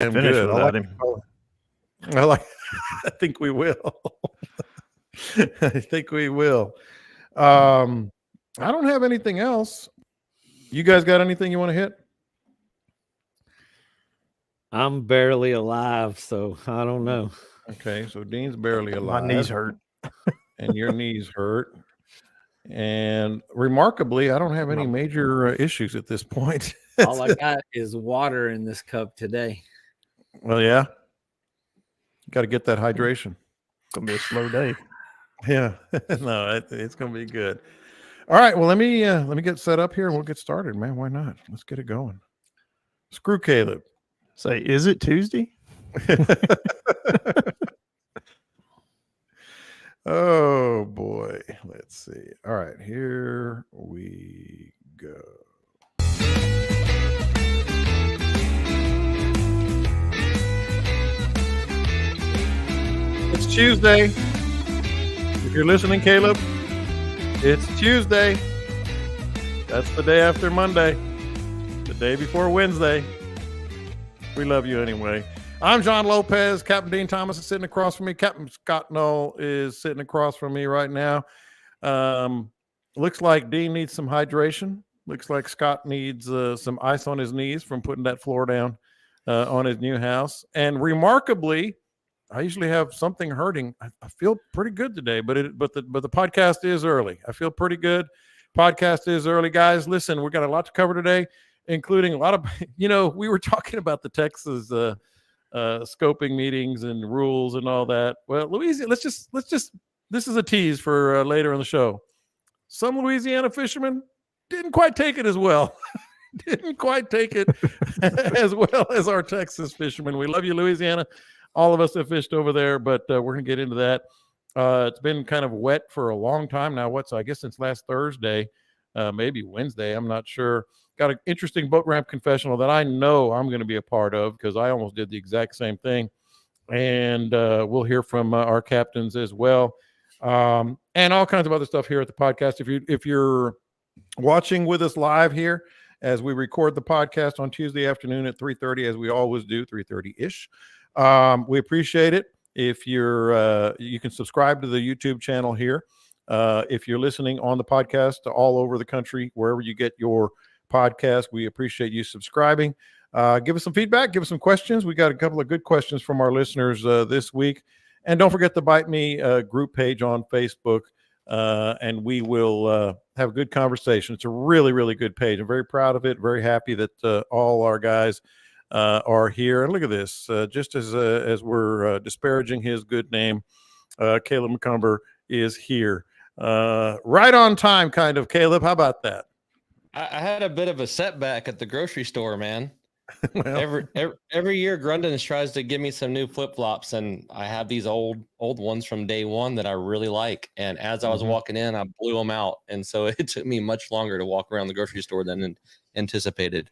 I'm finish good. without him. I think we will. I think we will. I don't have anything else. You guys got anything you want to hit? I'm barely alive, so I don't know. Okay, so Dean's barely alive. My knees hurt. And your knees hurt. And remarkably, I don't have any major issues at this point. All I got is water in this cup today. Well, yeah. Got to get that hydration. Gonna be a slow day. Yeah. No, it's going to be good. All right. Well, let me get set up here and we'll get started, man. Why not? Let's get it going. Screw Caleb. Say, is it Tuesday? Oh boy. Let's see. All right, here we go. It's Tuesday. If you're listening, Caleb, it's Tuesday. That's the day after Monday, the day before Wednesday. We love you anyway. I'm John Lopez. Captain Dean Thomas is sitting across from me. Captain Scott Knoll is sitting across from me right now. Looks like Dean needs some hydration. Looks like Scott needs some ice on his knees from putting that floor down on his new house. And remarkably, I usually have something hurting. I feel pretty good today, but the podcast is early. I feel pretty good. Podcast is early, guys. Listen, we got a lot to cover today, including a lot of, we were talking about the Texas scoping meetings and rules and all that. Well, Louisiana, let's just this is a tease for later in the show. Some Louisiana fishermen didn't quite take it as well. Didn't quite take it as well as our Texas fishermen. We love you, Louisiana. All of us have fished over there, but we're going to get into that. It's been kind of wet for a long time now. I guess since last Thursday, maybe Wednesday. I'm not sure. Got an interesting boat ramp confessional that I know I'm going to be a part of because I almost did the exact same thing. And we'll hear from our captains as well. And all kinds of other stuff here at the podcast. If you're watching with us live here as we record the podcast on Tuesday afternoon at 3:30, as we always do, 3:30-ish, we appreciate it. If you can subscribe to the YouTube channel here. If you're listening on the podcast all over the country, wherever you get your podcast, we appreciate you subscribing. Give us some feedback, give us some questions. We got a couple of good questions from our listeners this week. And don't forget the Bite Me group page on Facebook, and we will have a good conversation. It's a really, really good page. I'm very proud of it, very happy that all our guys are here. And look at this, just as we're disparaging his good name, Caleb McCumber is here. Right on time, kind of, Caleb. How about that? I had a bit of a setback at the grocery store, man. Well, every year Grundens tries to give me some new flip-flops, and I have these old ones from day one that I really like. And as I was walking in, I blew them out. And so it took me much longer to walk around the grocery store than anticipated.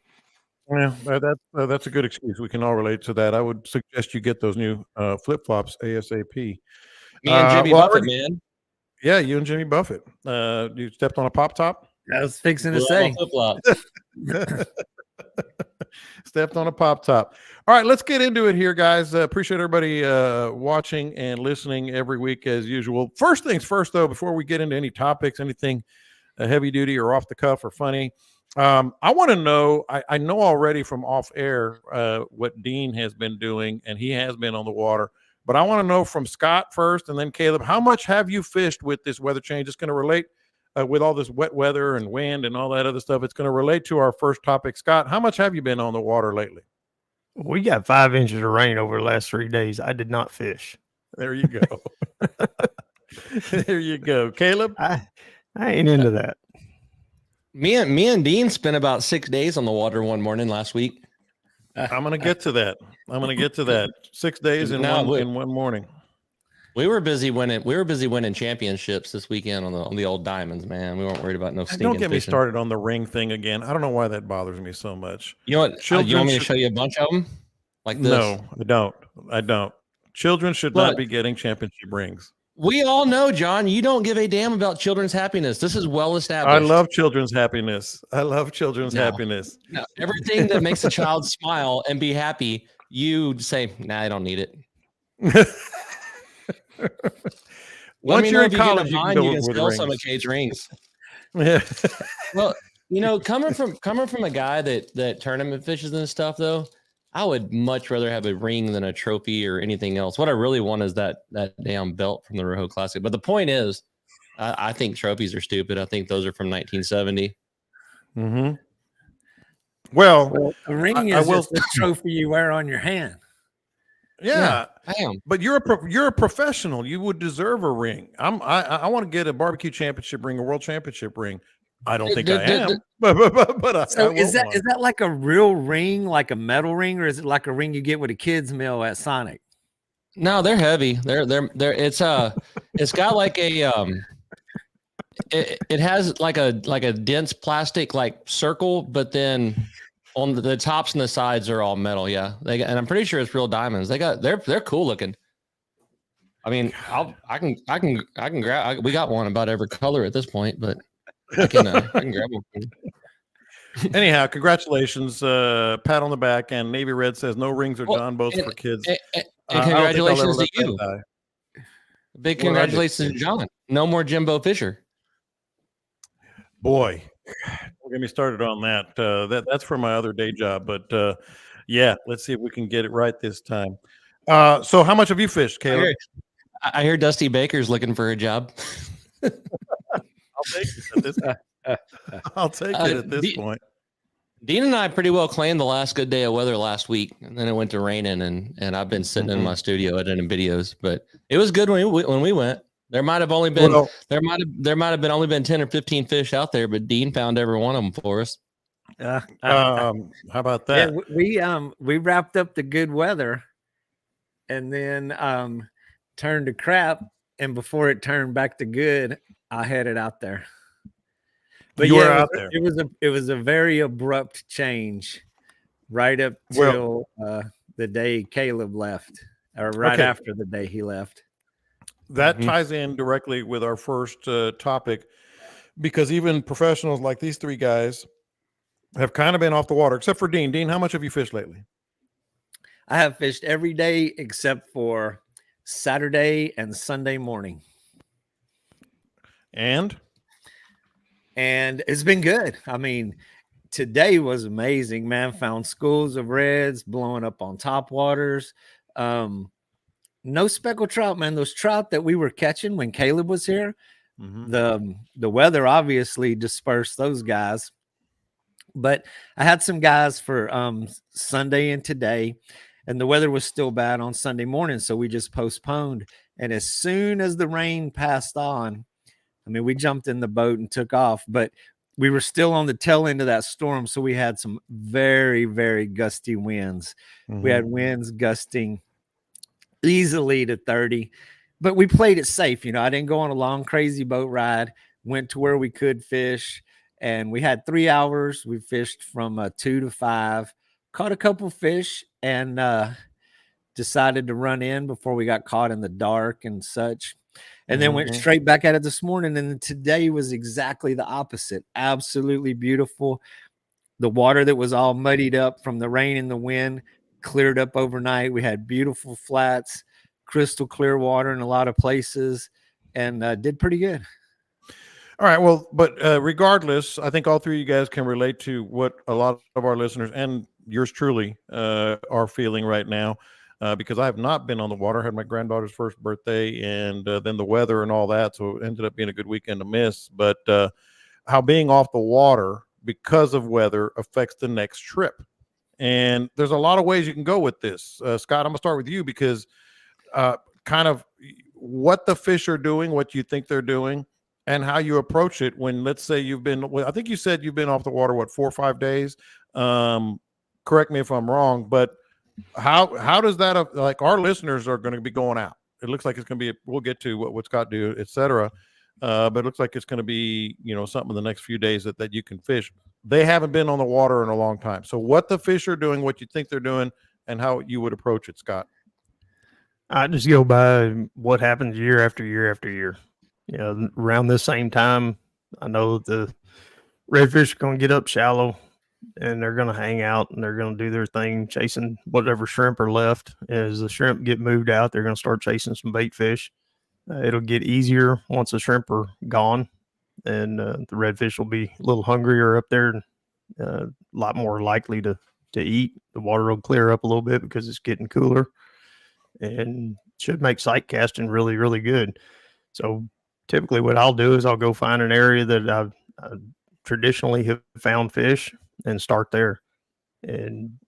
yeah, that's a good excuse. We can all relate to that. I would suggest you get those new flip-flops ASAP. Me and Jimmy Buffett, man. Yeah, you and Jimmy Buffett. You stepped on a pop top? I was fixing to say. Stepped on a pop top. All right, let's get into it here, guys. Appreciate everybody watching and listening every week as usual. First things first, though, before we get into any topics, anything heavy duty or off the cuff or funny, I want to know, I know already from off air what Dean has been doing, and he has been on the water. But I want to know from Scott first and then Caleb, how much have you fished with this weather change? It's going to relate with all this wet weather and wind and all that other stuff. It's going to relate to our first topic. Scott, how much have you been on the water lately? We got 5 inches of rain over the last 3 days. I did not fish. There you go. There you go. Caleb? I ain't into that. Me and Dean spent about 6 days on the water one morning last week. I'm going to get to that. 6 days in one morning. We were busy winning championships this weekend on the old diamonds, man. We weren't worried about no stinking Don't get me fishing. started on the ring thing again. I don't know why that bothers me so much. You know what? You want me to show you a bunch of them like this? No, I don't. Children should not be getting championship rings. We all know, John, you don't give a damn about children's happiness. This is well established. I love children's happiness. No, everything that makes a child smile and be happy you say, "Nah, I don't need it." Let Once me you're know in if you get college, a you can bind, go you can with sell some of rings. Cade's rings. Yeah. Well, coming from a guy that tournament fishes and stuff, though, I would much rather have a ring than a trophy or anything else. What I really want is that damn belt from the Rojo Classic. But the point is, I think trophies are stupid. I think those are from 1970. Mm-hmm. Well, a ring I is will- just a trophy you wear on your hand. yeah. I am. But you're a professional. You would deserve a ring. I want to get a barbecue championship ring, a world championship ring. I don't think I am, but I So is want one. that like a real ring, like a metal ring, or is it like a ring you get with a kid's meal at Sonic? No, they're heavy. They're it's got like a it has like a dense plastic like circle, but then on the tops and the sides are all metal. Yeah, and I'm pretty sure it's real diamonds. They're cool looking. I mean, I can grab. We got one about every color at this point, but I can grab one. Anyhow, congratulations, pat on the back. And Navy Red says no rings or John boats for kids. And congratulations to you. Big What did I do? congratulations to John. No more Jimbo Fisher. Boy, don't get me started on that. That's for my other day job, but yeah, let's see if we can get it right this time. So, how much have you fished, Caleb? I hear Dusty Baker's looking for a job. I'll take it at this. I'll take it at this point. Dean and I pretty well claimed the last good day of weather last week, and then it went to raining, and I've been sitting in my studio editing videos. But it was good when we went. There might have only been there might have been only been 10 or 15 fish out there, but Dean found every one of them for us. How about that? Yeah, we wrapped up the good weather, and then turned to crap. And before it turned back to good, I headed out there. But you yeah, were out there. It was a very abrupt change, right up till the day Caleb left, or right after the day he left. That ties in directly with our first topic, because even professionals like these three guys have kind of been off the water, except for Dean. Dean, how much have you fished lately? I have fished every day except for Saturday and Sunday morning. And it's been good. I mean, today was amazing, man. Found schools of reds blowing up on top waters. No speckled trout, man. Those trout that we were catching when Caleb was here, the weather obviously dispersed those guys. But I had some guys for Sunday and today, and the weather was still bad on Sunday morning, so we just postponed. And as soon as the rain passed on, I mean, we jumped in the boat and took off, but we were still on the tail end of that storm, so we had some very, very gusty winds. We had winds gusting easily to 30, but we played it safe. I didn't go on a long, crazy boat ride, went to where we could fish, and we had 3 hours. We fished from 2 to 5, caught a couple fish, and decided to run in before we got caught in the dark and such. And then went straight back at it this morning. And today was exactly the opposite. Absolutely beautiful. The water that was all muddied up from the rain and the wind cleared up overnight. We had beautiful flats, crystal clear water in a lot of places, and did pretty good. all right, well, but regardless, I think all three of you guys can relate to what a lot of our listeners and yours truly are feeling right now. Because I have not been on the water. I had my granddaughter's first birthday, and then the weather and all that, so it ended up being a good weekend to miss. But how being off the water because of weather affects the next trip. And there's a lot of ways you can go with this. Scott, I'm going to start with you, because kind of what the fish are doing, what you think they're doing, and how you approach it when, let's say you've been, I think you said you've been off the water, 4 or 5 days? Correct me if I'm wrong, but how does that, like, our listeners are going to be going out. It looks like it's going to be, we'll get to what Scott do, et cetera. But it looks like it's going to be, something in the next few days that you can fish. They haven't been on the water in a long time. So what the fish are doing, what you think they're doing, and how you would approach it, Scott. I just go by what happens year after year after year. Around this same time, I know the redfish are going to get up shallow. and they're going to hang out and they're going to do their thing, chasing whatever shrimp are left. As the shrimp get moved out, they're going to start chasing some bait fish. It'll get easier once the shrimp are gone, and the redfish will be a little hungrier up there, and a lot more likely to eat. The water will clear up a little bit because it's getting cooler, and should make sight casting really, really good. So typically what I'll do is I'll go find an area that I've traditionally have found fish and start there. And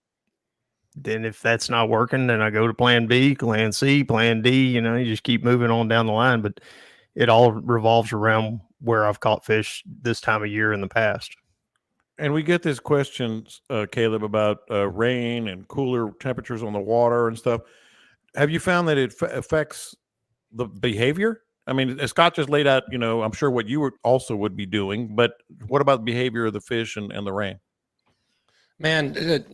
then if that's not working, then I go to plan B, plan C, plan D, you just keep moving on down the line. But it all revolves around where I've caught fish this time of year in the past. And we get these questions, Caleb, about rain and cooler temperatures on the water and stuff. Have you found that it affects the behavior? I mean, Scott just laid out, I'm sure what you also would be doing, but what about the behavior of the fish and the rain? Man,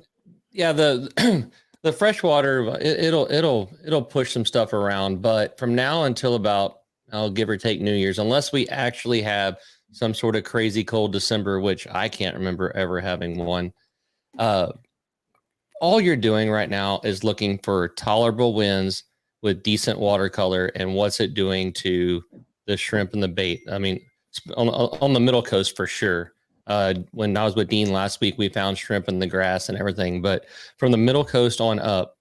yeah, the the freshwater, it'll push some stuff around, but from now until about, I'll give or take New Year's, unless we actually have some sort of crazy cold December, which I can't remember ever having one. All you're doing right now is looking for tolerable winds with decent watercolor, and what's it doing to the shrimp and the bait. I mean, on the middle coast for sure. When I was with Dean last week, we found shrimp in the grass and everything, but from the middle coast on up,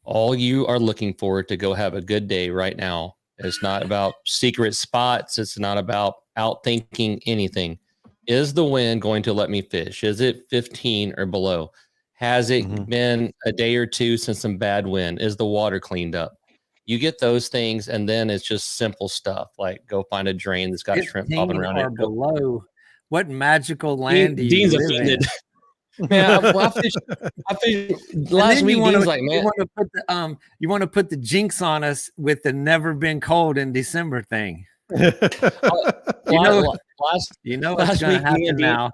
all you are looking for to go have a good day right now. It's not about secret spots. It's not about outthinking anything. Is the wind going to let me fish? Is it 15 or below? Has it been a day or two since some bad wind? Is the water cleaned up? You get those things, and then it's just simple stuff like go find a drain that's got shrimp popping around it. Below. What magical land do you Dean's live offended. in? Man, I fished last week. Dean's like, man, you want to put the jinx on us with the never been cold in December thing. last what's going to happen now.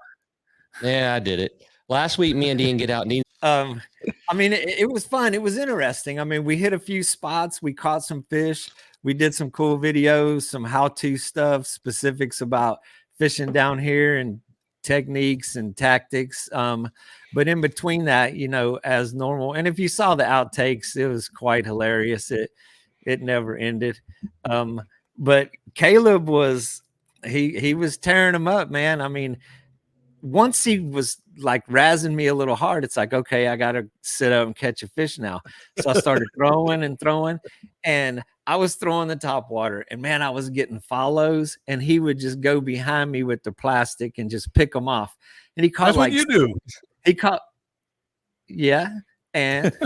Yeah, I did it. Last week, me and Dean get out. And Dean, I mean, it was fun. It was interesting. I mean, we hit a few spots. We caught some fish. We did some cool videos, some how-to stuff, specifics about fishing down here and techniques and tactics. But in between that, as normal. And if you saw the outtakes, it was quite hilarious. It never ended. But Caleb was he was tearing them up, man. I mean, once he was like razzing me a little hard, it's like, okay, I got to sit up and catch a fish now. So I started throwing, and I was throwing the top water, and man, I was getting follows, and he would just go behind me with the plastic and just pick them off. And he caught That's what you do. He caught, yeah. And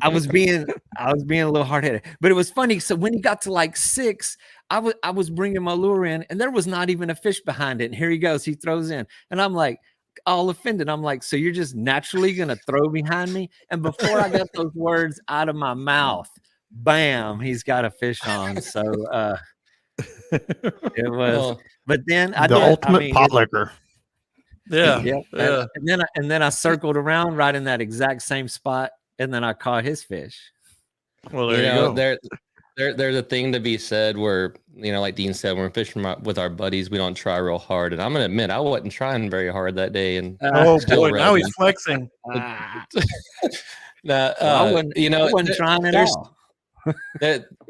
I was being a little hard-headed, but it was funny. So when he got to like 6, I was bringing my lure in, and there was not even a fish behind it. And here he goes, he throws in, and I'm like, all offended. I'm like, so you're just naturally gonna throw behind me? And before I got those words out of my mouth, bam, he's got a fish on. So it was. But then ultimate pot liquor. Yeah. Yeah. And then I circled around right in that exact same spot, and then I caught his fish. Well, there you go. There's a thing to be said where, like Dean said, when we're fishing with our buddies, we don't try real hard. And I'm going to admit, I wasn't trying very hard that day. And oh boy, now he's flexing. I wasn't trying at all.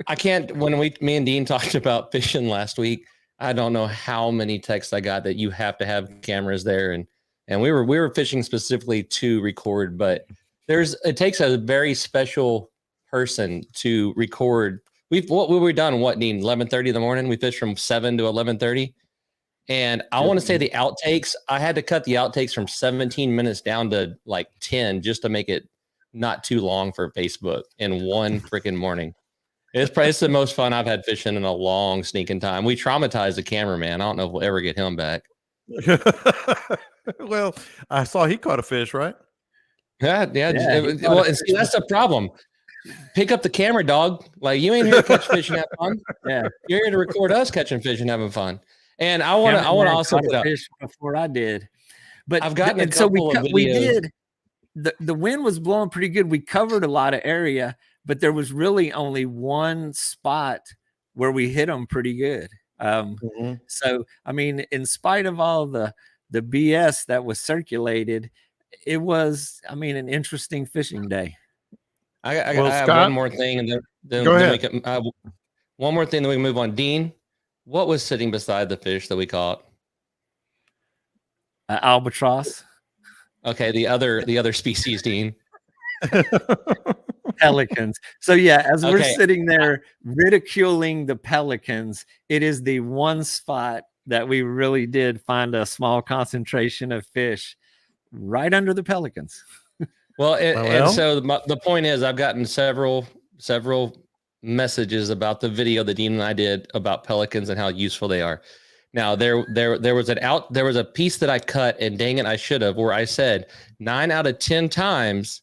I can't, when me and Dean talked about fishing last week, I don't know how many texts I got that you have to have cameras there. And we were fishing specifically to record, but it takes a very special person to record. We were done, Dean, 11:30 in the morning. We fished from 7 to 11:30. And I want to say the outtakes, I had to cut the outtakes from 17 minutes down to like 10 just to make it not too long for Facebook in one freaking morning. It's the most fun I've had fishing in a long sneaking time. We traumatized the cameraman. I don't know if we'll ever get him back. Well, I saw he caught a fish, right? Yeah. Well, and see, that's the problem. Pick up the camera, dog. Like, you ain't here to catch fish and have fun. Yeah, you're here to record us catching fish and having fun. And I want to also put up fish before I did, but I've gotten and so we did. The wind was blowing pretty good. We covered a lot of area, but there was really only one spot where we hit them pretty good. So I mean, in spite of all the the BS that was circulated, it was, I mean, an interesting fishing day. I Well, have Scott, one more thing, and then go we ahead. can, one more thing, then we can move on. Dean, what was sitting beside the fish that we caught? Albatross, Okay, the other species, Dean. pelicans. So yeah, as we're Okay. sitting there ridiculing the pelicans, it is the one spot that we really did find a small concentration of fish right under the pelicans. Well, Well. and so the point is, I've gotten several messages about the video that Dean and I did about pelicans and how useful they are. Now there was a piece that I cut, and dang it, I should have, where I said 9 out of 10 times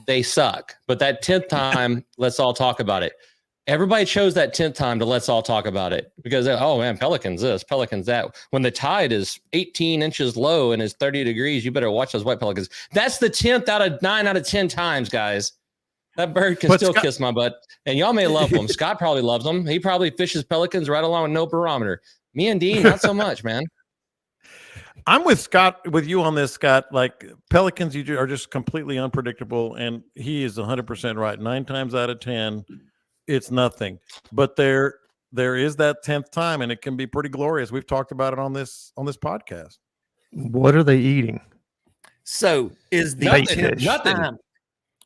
they suck, but that 10th time, let's all talk about it. Everybody chose that 10th time to let's all talk about it because, oh man, pelicans this, pelicans that. When the tide is 18 inches low and is 30 degrees, you better watch those white pelicans. That's the 10th out of 9 out of 10 times, guys. That bird can But still Scott- kiss my butt. And y'all may love them. Scott probably loves them. He probably fishes pelicans right along with no barometer. Me and Dean, not so much, man. I'm with you on this, Scott. Like pelicans, you are just completely unpredictable, and he is 100% right. 9 times out of 10, it's nothing. But there is that 10th time, and it can be pretty glorious. We've talked about it on this podcast. What are they eating? So is the Nothing, 10th nothing. time?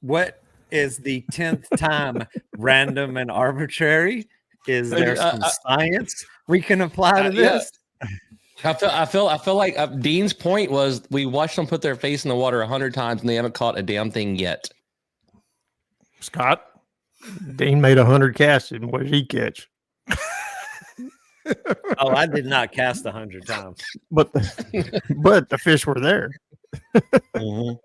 What is the 10th time random and arbitrary? Is there some science we can apply to yeah. this? I feel like Dean's point was we watched them put their face in the water 100 times and they haven't caught a damn thing yet. Scott? Dean made 100 casts, and what did he catch? Oh, I did not cast 100 times. But the fish were there. Mhm.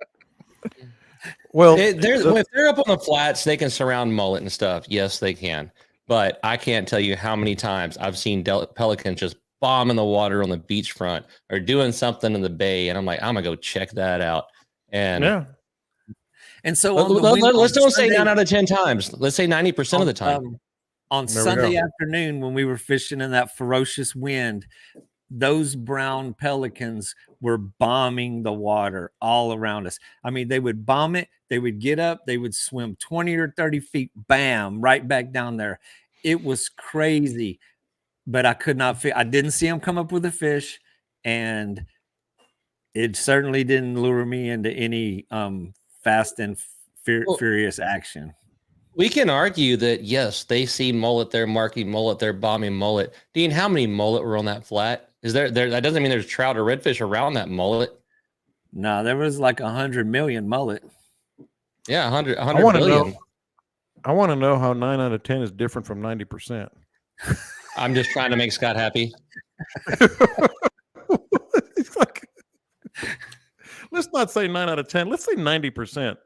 Well, If they're up on the flats, they can surround mullet and stuff. Yes, they can. But I can't tell you how many times I've seen pelicans just bombing the water on the beachfront or doing something in the bay, and I'm like, I'm gonna go check that out. And yeah. And so let's don't say Sunday- 9 out of 10 times. Let's say 90% of the time. On There we Sunday go. afternoon, when we were fishing in that ferocious wind, those brown pelicans were bombing the water all around us. I mean, they would bomb it, they would get up, they would swim 20 or 30 feet, bam, right back down there. It was crazy, but I could not I didn't see them come up with a fish, and it certainly didn't lure me into any fast and furious action. We can argue that, yes, they see mullet, they're marking mullet, they're bombing mullet. Dean, how many mullet were on that flat? Is there that doesn't mean there's trout or redfish around that mullet. No, there was like 100 million mullet. Yeah, 100 wanna billion. I want to know how 9 out of 10 is different from 90%. I'm just trying to make Scott happy. It's like, let's not say 9 out of 10. Let's say 90%.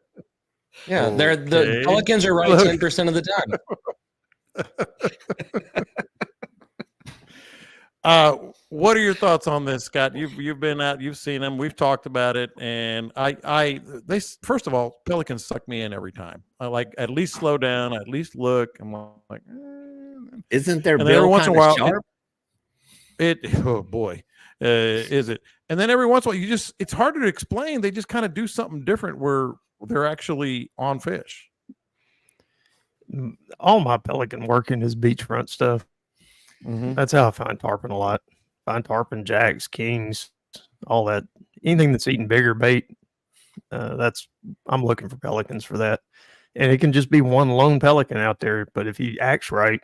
Yeah, the Okay. pelicans are right Look. 10% of the time. What are your thoughts on this, Scott? You've been out, you've seen them, we've talked about it, and they first of all, pelicans suck me in every time. I like at least slow down, at least look. I'm like, Isn't their and then every bill once in a kinda while, sharp? oh boy, is it? And then every once in a while, it's harder to explain. They just kind of do something different where they're actually on fish. All my pelican working is beachfront stuff. That's how I find tarpon a lot. Find tarpon, jacks, kings, all that. Anything that's eating bigger bait, I'm looking for pelicans for that. And it can just be one lone pelican out there, but if he acts right,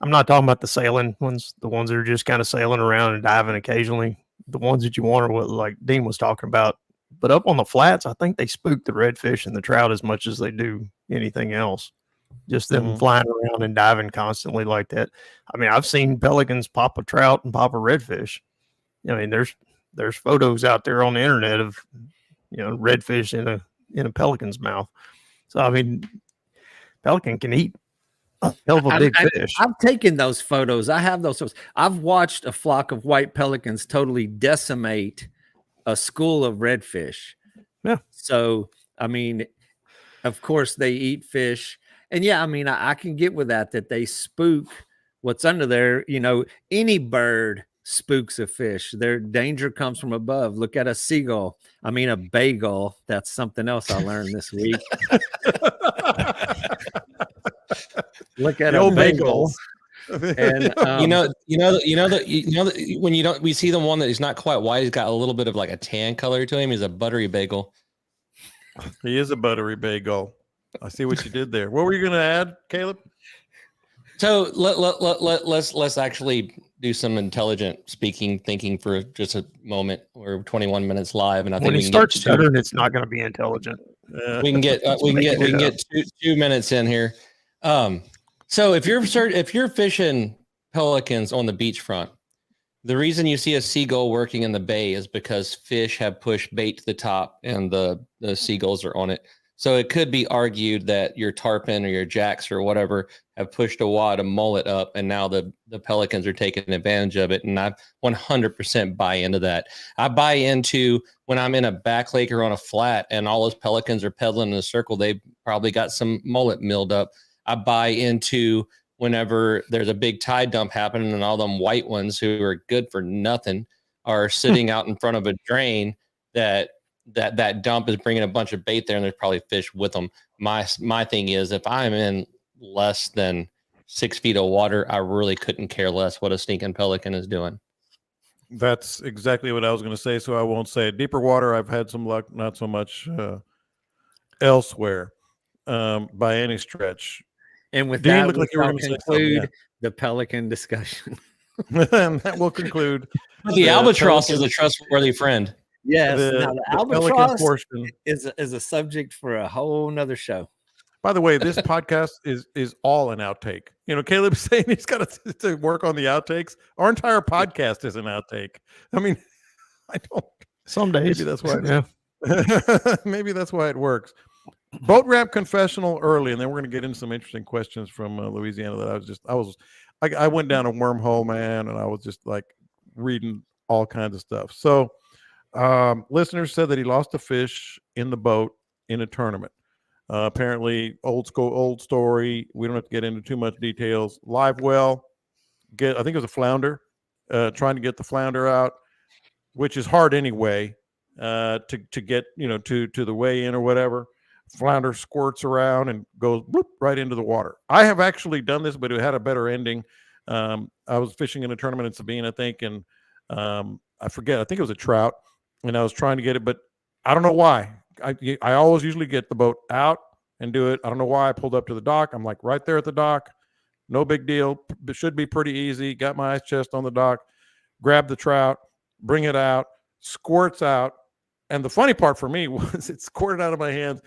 I'm not talking about the sailing ones, the ones that are just kind of sailing around and diving occasionally. The ones that you want are what, like Dean was talking about. But up on the flats, I think they spook the redfish and the trout as much as they do anything else. Just them flying around and diving constantly like that. I mean, I've seen pelicans pop a trout and pop a redfish. I mean, there's photos out there on the internet of, redfish in a pelican's mouth. So I mean, pelican can eat a hell of a big fish. I've taken those photos. I have those photos. I've watched a flock of white pelicans totally decimate a school of redfish. Yeah. So, I mean, of course they eat fish. And yeah, I mean, I can get with that they spook what's under there. Any bird spooks a fish. Their danger comes from above. Look at a seagull. I mean, a bagel. That's something else I learned this week. Look at The a old bagel. bagels. And when we see the one that is not quite white, he's got a little bit of like a tan color to him. He's a buttery bagel. He is a buttery bagel. I see what you did there. What were you going to add, Caleb? So let's actually do some intelligent thinking for just a moment. We're 21 minutes live, and I think When we he can starts get stuttering, it's not going to be intelligent. we can get 2 minutes in here. So if you're fishing pelicans on the beachfront, the reason you see a seagull working in the bay is because fish have pushed bait to the top and the seagulls are on it. So it could be argued that your tarpon or your jacks or whatever have pushed a wad of mullet up, and now the pelicans are taking advantage of it. And I 100% buy into that. I buy into when I'm in a back lake or on a flat and all those pelicans are pedaling in a circle, they probably got some mullet milled up. I buy into whenever there's a big tide dump happening and all them white ones who are good for nothing are sitting out in front of a drain that dump is bringing a bunch of bait there, and there's probably fish with them. My thing is, if I'm in less than 6 feet of water, I really couldn't care less what a stinking pelican is doing. That's exactly what I was going to say, so I won't say it. Deeper water, I've had some luck, not so much elsewhere by any stretch. And with Dean, that, looked like you were we'll gonna say conclude something, the pelican discussion. And that will conclude. The albatross is a trustworthy friend. Yes, The- now the pelican albatross portion. is a subject for a whole nother show. By the way, this podcast is all an outtake. You know, Caleb's saying he's got to work on the outtakes. Our entire podcast is an outtake. I mean, I don't. Some days. Maybe that's why. Yeah. Maybe that's why it works. Boat ramp confessional early, and then we're going to get into some interesting questions from Louisiana. That I went down a wormhole, man, and I was just like reading all kinds of stuff. So, listeners said that he lost a fish in the boat in a tournament. Apparently, old story. We don't have to get into too much details. Live well, I think it was a flounder. Trying to get the flounder out, which is hard anyway. To get to the weigh in or whatever. Flounder squirts around and goes whoop, right into the water. I have actually done this, but it had a better ending. I was fishing in a tournament in Sabine, I think, and I forget. I think it was a trout, and I was trying to get it, but I don't know why. I always usually get the boat out and do it. I don't know why. I pulled up to the dock. I'm like right there at the dock. No big deal. It should be pretty easy. Got my ice chest on the dock. Grab the trout, bring it out, squirts out. And the funny part for me was it squirted out of my hands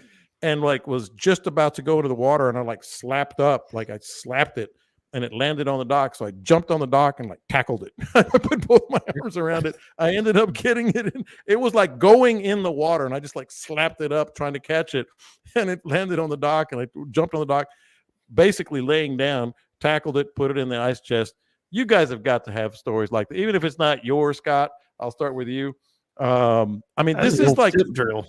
and like was just about to go into the water, and I like slapped it, and it landed on the dock. So I jumped on the dock and like tackled it. I put both my arms around it. I ended up getting it in. It was like going in the water, and I just like slapped it up trying to catch it, and it landed on the dock, and I jumped on the dock, basically laying down, tackled it, put it in the ice chest. You guys have got to have stories like that, even if it's not yours, Scott. I'll start with you. I mean, this is like tip drill.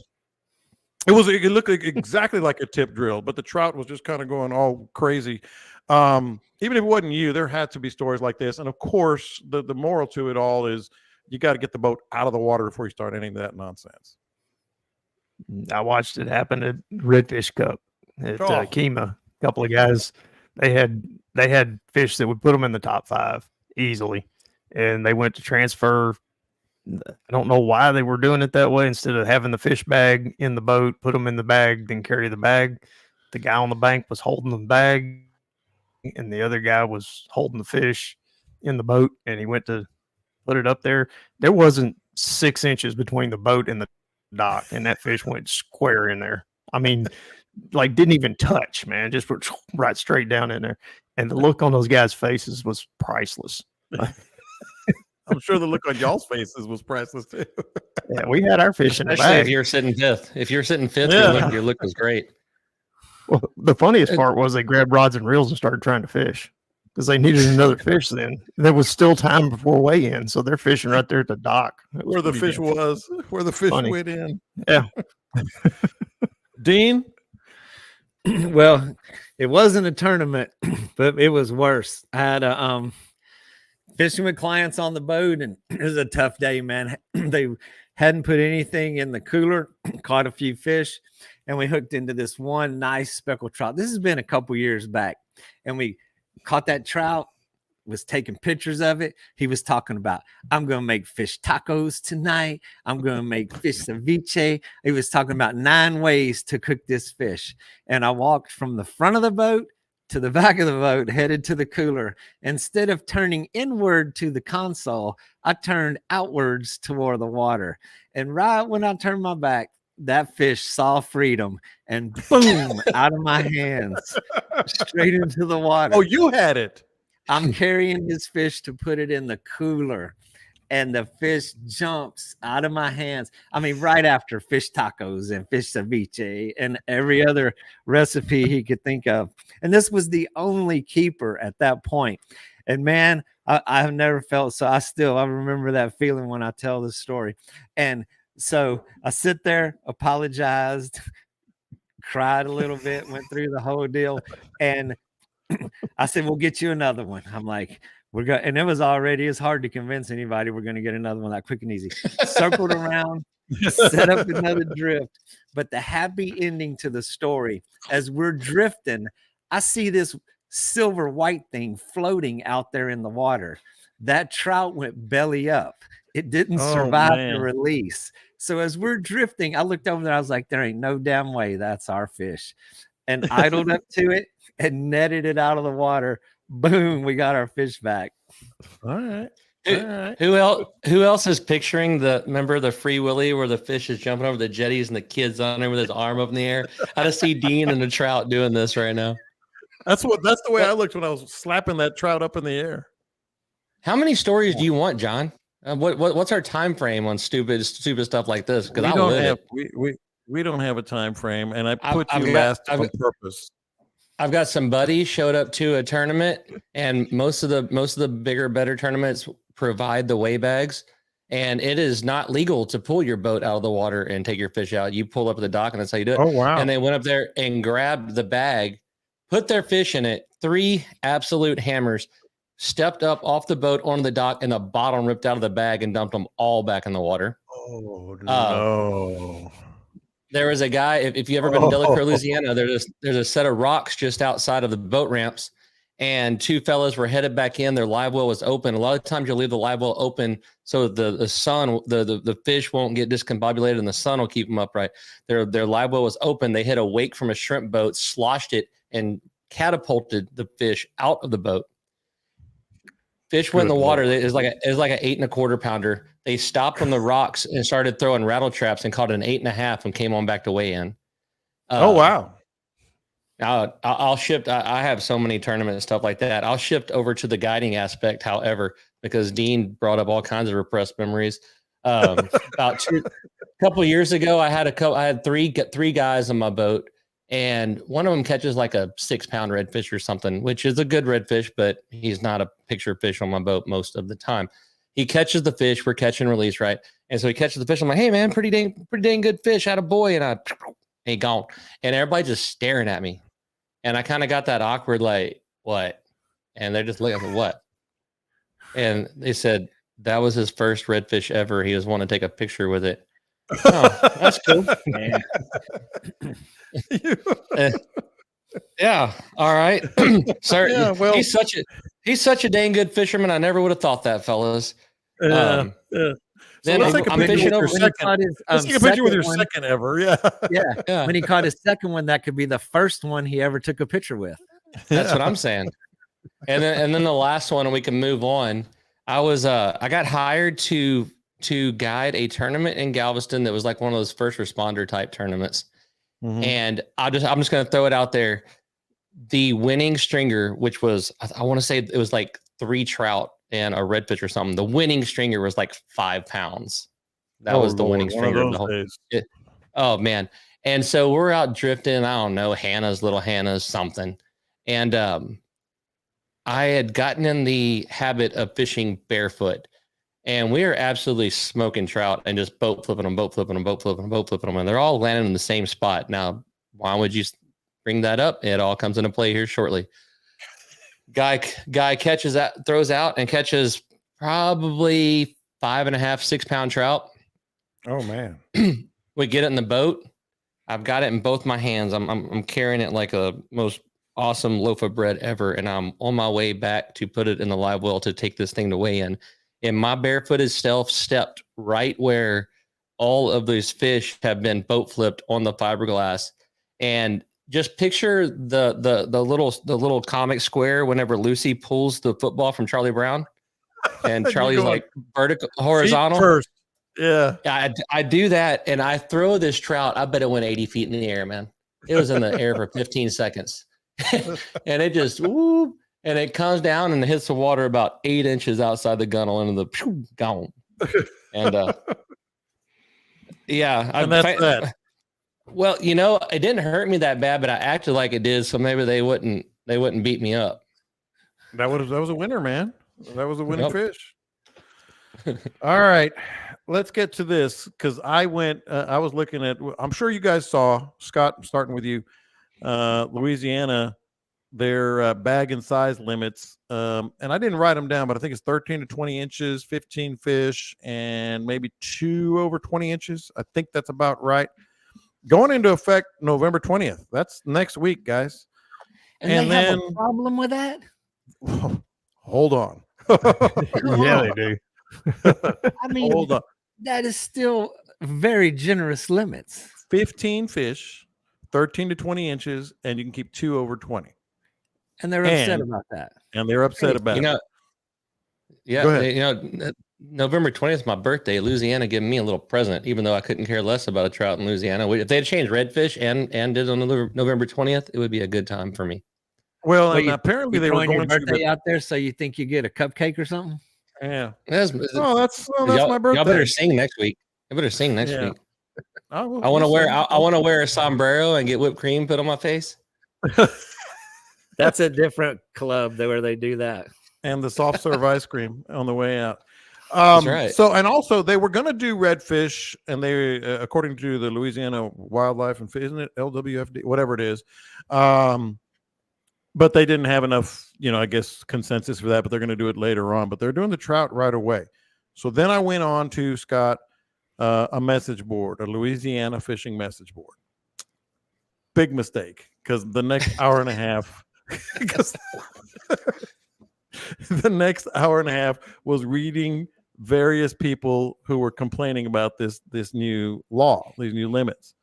It looked exactly like a tip drill, but the trout was just kind of going all crazy. Even if it wasn't you, there had to be stories like this. And of course, the moral to it all is you got to get the boat out of the water before you start any of that nonsense. I watched it happen at Redfish Cup at Kemah. A couple of guys, they had fish that would put them in the top 5 easily, and they went to transfer. I don't know why they were doing it that way. Instead of having the fish bag in the boat, put them in the bag, then carry the bag. The guy on the bank was holding the bag, and the other guy was holding the fish in the boat, and he went to put it up there. There wasn't 6 inches between the boat and the dock, and that fish went square in there. I mean, like didn't even touch, man, just put right straight down in there. And the look on those guys' faces was priceless. I'm sure the look on y'all's faces was priceless too. Yeah, we had our fish in the Especially bag. if you're sitting fifth. If you're sitting fifth, Yeah. your look was great. Well, the funniest part was they grabbed rods and reels and started trying to fish because they needed another fish then. There was still time before weigh-in, so they're fishing right there at the dock. It was Where the pretty fish damn was, where the fish funny. went in. Yeah. Dean? Well, it wasn't a tournament, but it was worse. I had a fishing with clients on the boat, and it was a tough day, man. They hadn't put anything in the cooler, caught a few fish, and we hooked into this one nice speckled trout. This has been a couple years back, and we caught that trout, was taking pictures of it. He was talking about, I'm going to make fish tacos tonight. I'm going to make fish ceviche. He was talking about 9 ways to cook this fish. And I walked from the front of the boat to the back of the boat, headed to the cooler. Instead of turning inward to the console, I turned outwards toward the water. And right when I turned my back, that fish saw freedom and boom, out of my hands, straight into the water. Oh, you had it. I'm carrying his fish to put it in the cooler, and the fish jumps out of my hands. I mean, right after fish tacos and fish ceviche and every other recipe he could think of. And this was the only keeper at that point. And man, I've never felt so. I remember that feeling when I tell this story. And so I sit there, apologized, cried a little bit, went through the whole deal, and I said, we'll get you another one. I'm like, we're going, and it's hard to convince anybody we're going to get another one that quick and easy. Circled around, set up another drift. But the happy ending to the story, as we're drifting, I see this silver white thing floating out there in the water. That trout went belly up. It didn't survive the release. So as we're drifting, I looked over there. I was like, there ain't no damn way that's our fish. And idled up to it and netted it out of the water. Boom, we got our fish back. All right. Who else is picturing remember the Free Willy where the fish is jumping over the jetties and the kid's on there with his arm up in the air? I just see Dean and the trout doing this right now. That's the way I looked when I was slapping that trout up in the air. How many stories do you want, John? What's our time frame on stupid stuff like this? Because I don't have we don't have a time frame, and I put you last on purpose. I've got some buddies showed up to a tournament, and most of the bigger, better tournaments provide the weigh bags, and it is not legal to pull your boat out of the water and take your fish out. You pull up at the dock, and that's how you do it. Oh wow! And they went up there and grabbed the bag, put their fish in it, 3 absolute hammers, stepped up off the boat onto the dock, and the bottom ripped out of the bag and dumped them all back in the water. Oh no! There was a guy, if you ever been to Delaware, Louisiana, there's a set of rocks just outside of the boat ramps, and 2 fellas were headed back in. Their live well was open. A lot of times you'll leave the live well open so the sun, the fish won't get discombobulated and the sun will keep them upright. Their live well was open. They hit a wake from a shrimp boat, sloshed it, and catapulted the fish out of the boat. Fish went in the water. It was like an 8 1/4 pounder. They stopped on the rocks and started throwing rattle traps and caught an 8 1/2 and came on back to weigh in. Oh wow! I'll shift. I have so many tournament and stuff like that. I'll shift over to the guiding aspect, however, because Dean brought up all kinds of repressed memories. About a couple years ago, I had three guys on my boat, and one of them catches like a 6-pound redfish or something, which is a good redfish, but he's not a picture fish on my boat most of the time. He catches the fish. We're catch and release, right? And so he catches the fish. I'm like, hey man, pretty dang good fish, atta boy, and he gone. And everybody just staring at me, and I kind of got that awkward like, what? And they're just looking at what? And they said that was his first redfish ever. He just wanted to take a picture with it. Oh, that's cool. Yeah. All right. Sir, Yeah, well, he's such a dang good fisherman. I never would have thought that, fellas. So Then let's take a I'm picture fishing with your over. second. Let's take a picture with your second ever. Yeah. Yeah. When he caught his second one, that could be the first one he ever took a picture with. That's what I'm saying. And then the last one, and we can move on. I got hired to guide a tournament in Galveston that was like one of those first responder type tournaments. Mhm. And I'm just going to throw it out there. The winning stringer, which was, I want to say it was like 3 trout and a redfish or something. The winning stringer was like 5 pounds. That was the winning stringer. Of the whole, oh man. And so we're out drifting. I don't know, little Hannah's something. And I had gotten in the habit of fishing barefoot. And we are absolutely smoking trout and just boat flipping them. And they're all landing in the same spot. Now, why would you bring that up? It all comes into play here shortly. Guy catches that, throws out and catches probably 5.5, 6 pound trout. Oh man. We get it in the boat. I've got it in both my hands. I'm carrying it like a most awesome loaf of bread ever, and I'm on my way back to put it in the live well to take this thing to weigh in. And my barefooted self stepped right where all of these fish have been boat flipped on the fiberglass. And just picture the little comic square whenever Lucy pulls the football from Charlie Brown, and Charlie's going like vertical, horizontal. Feet first. Yeah. I do that, and I throw this trout. I bet it went 80 feet in the air, man. It was in the air for 15 seconds. And it just, whoop, and it comes down and hits the water about 8 inches outside the gunnel into the gone. And yeah. And that's that. Well, you know, it didn't hurt me that bad, but I acted like it did, so maybe they wouldn't beat me up. That was a winner, man. That was a winning Yep. fish. All right, let's get to this because I was looking at. I'm sure you guys saw, Scott. Starting with you, Louisiana, their bag and size limits, and I didn't write them down, but I think it's 13 to 20 inches, 15 fish, and maybe 2 over 20 inches. I think that's about right. Going into effect November 20th. That's next week, guys. And they have then a problem with that? hold on. Yeah, they do. I mean, Hold on. that is still very generous limits. 15 fish, 13 to 20 inches, and you can keep 2 over 20. And they're upset And- about that. And they're upset about You it. know, yeah, Go ahead. you know, November 20th is my birthday. Louisiana giving me a little present, even though I couldn't care less about a trout in Louisiana. If they had changed redfish and did it on November 20th, it would be a good time for me. Well, Well, and you- apparently You they were throwing your going birthday to. out there so you think you get a cupcake or something? Yeah. That's That's my birthday. Y'all better sing next week. You better sing next Yeah. week. I I want to wear. I want to wear a sombrero and get whipped cream put on my face. That's a different club where they do that. and the soft serve ice cream on the way out. That's right. So, and also they were going to do redfish, and they, according to the Louisiana Wildlife and Fish, isn't it LWFD, whatever it is, but they didn't have enough, I guess, consensus for that. But they're going to do it later on. But they're doing the trout right away. So then I went on to Scott, a message board, a Louisiana fishing message board. Big mistake, because the next hour and a half, because the next hour and a half was reading various people who were complaining about this new law, these new limits.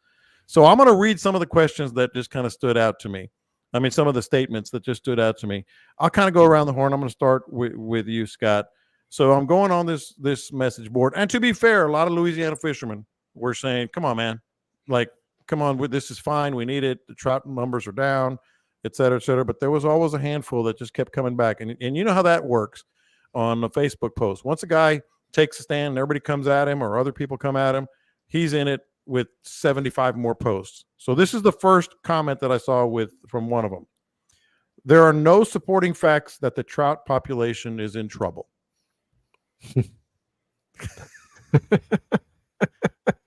So I'm going to read some of the questions that just kind of stood out to me. I mean, some of the statements that just stood out to me. I'll kind of go around the horn. I'm going to start with you, Scott. So I'm going on this message board. And to be fair, a lot of Louisiana fishermen were saying, come on, man. Like, come on, this is fine. We need it. The trout numbers are down, et cetera, et cetera. But there was always a handful that just kept coming back. And you know how that works on a Facebook post. Once a guy takes a stand and everybody comes at him or other people come at him, he's in it with 75 more posts. So this is the first comment that I saw from one of them. There are no supporting facts that the trout population is in trouble.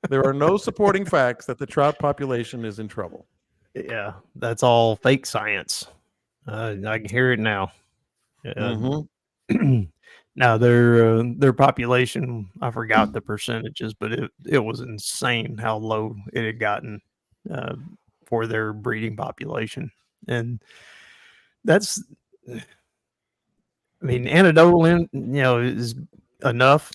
There are no supporting facts that the trout population is in trouble. Yeah, that's all fake science. I can hear it now. Mhm. Now their population, I forgot the percentages, but it was insane how low it had gotten for their breeding population, and that's, I mean, anecdotal, is enough,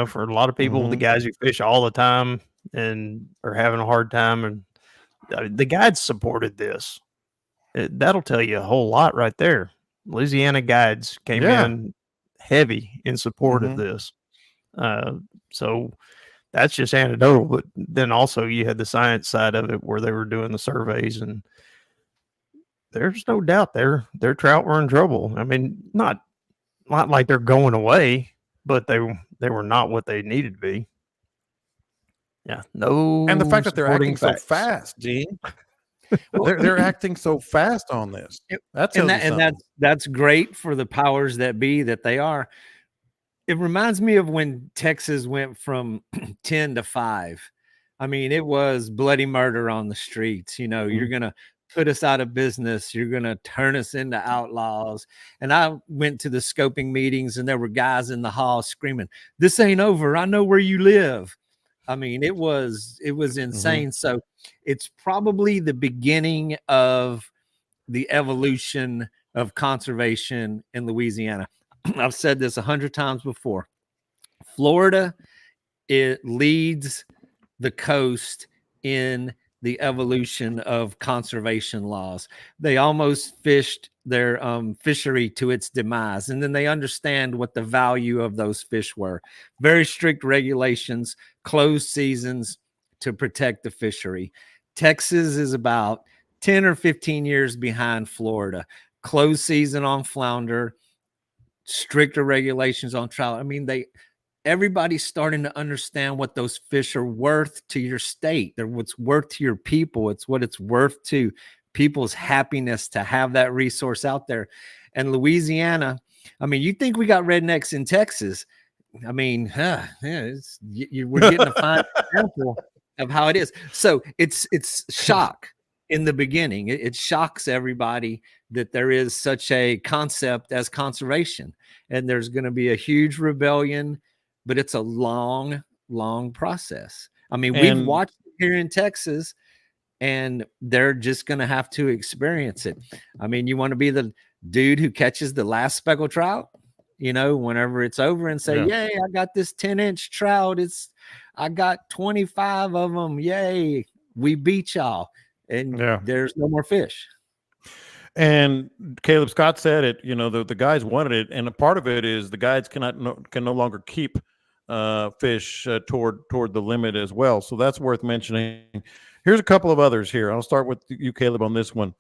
for a lot of people, the guys who fish all the time and are having a hard time, and the guides supported this. That'll tell you a whole lot right there. Louisiana guides came in heavy in support of this. So that's just anecdotal, but then also you had the science side of it where they were doing the surveys, and there's no doubt their trout were in trouble. I mean, not like they're going away, but they were not what they needed to be. Yeah, no. And the fact that they're acting supporting so fast, Gene. they're acting so fast on this. That's great for the powers that be that they are. It reminds me of when Texas went from 10 to 5. I mean, it was bloody murder on the streets. You're going to put us out of business. You're going to turn us into outlaws. And I went to the scoping meetings, and there were guys in the hall screaming, "This ain't over. I know where you live." I mean, it was insane. So it's probably the beginning of the evolution of conservation in Louisiana. I've said this 100 times before. Florida, it leads the coast in the evolution of conservation laws. They almost fished their fishery to its demise, and then they understand what the value of those fish were. Very strict regulations, closed seasons to protect the fishery. Texas is about 10 or 15 years behind Florida. Closed season on flounder, stricter regulations on trout. I mean, everybody's starting to understand what those fish are worth to your state. They're what's worth to your people. It's what it's worth to people's happiness to have that resource out there. And Louisiana, I mean, you think we got rednecks in Texas? I mean, we're getting a fine example of how it is. So it's shock in the beginning. It shocks everybody that there is such a concept as conservation, and there's going to be a huge rebellion. But it's a long, long process. I mean, we've watched it here in Texas, and they're just going to have to experience it. I mean, you want to be the dude who catches the last speckled trout, whenever it's over, and say, "Yay, I got this 10-inch trout. I got 25 of them. Yay, we beat y'all." And there's no more fish. And Caleb, Scott said it, the guys wanted it. And a part of it is the guides can no longer keep fish toward the limit as well. So that's worth mentioning. Here's a couple of others here. I'll start with you, Caleb, on this one.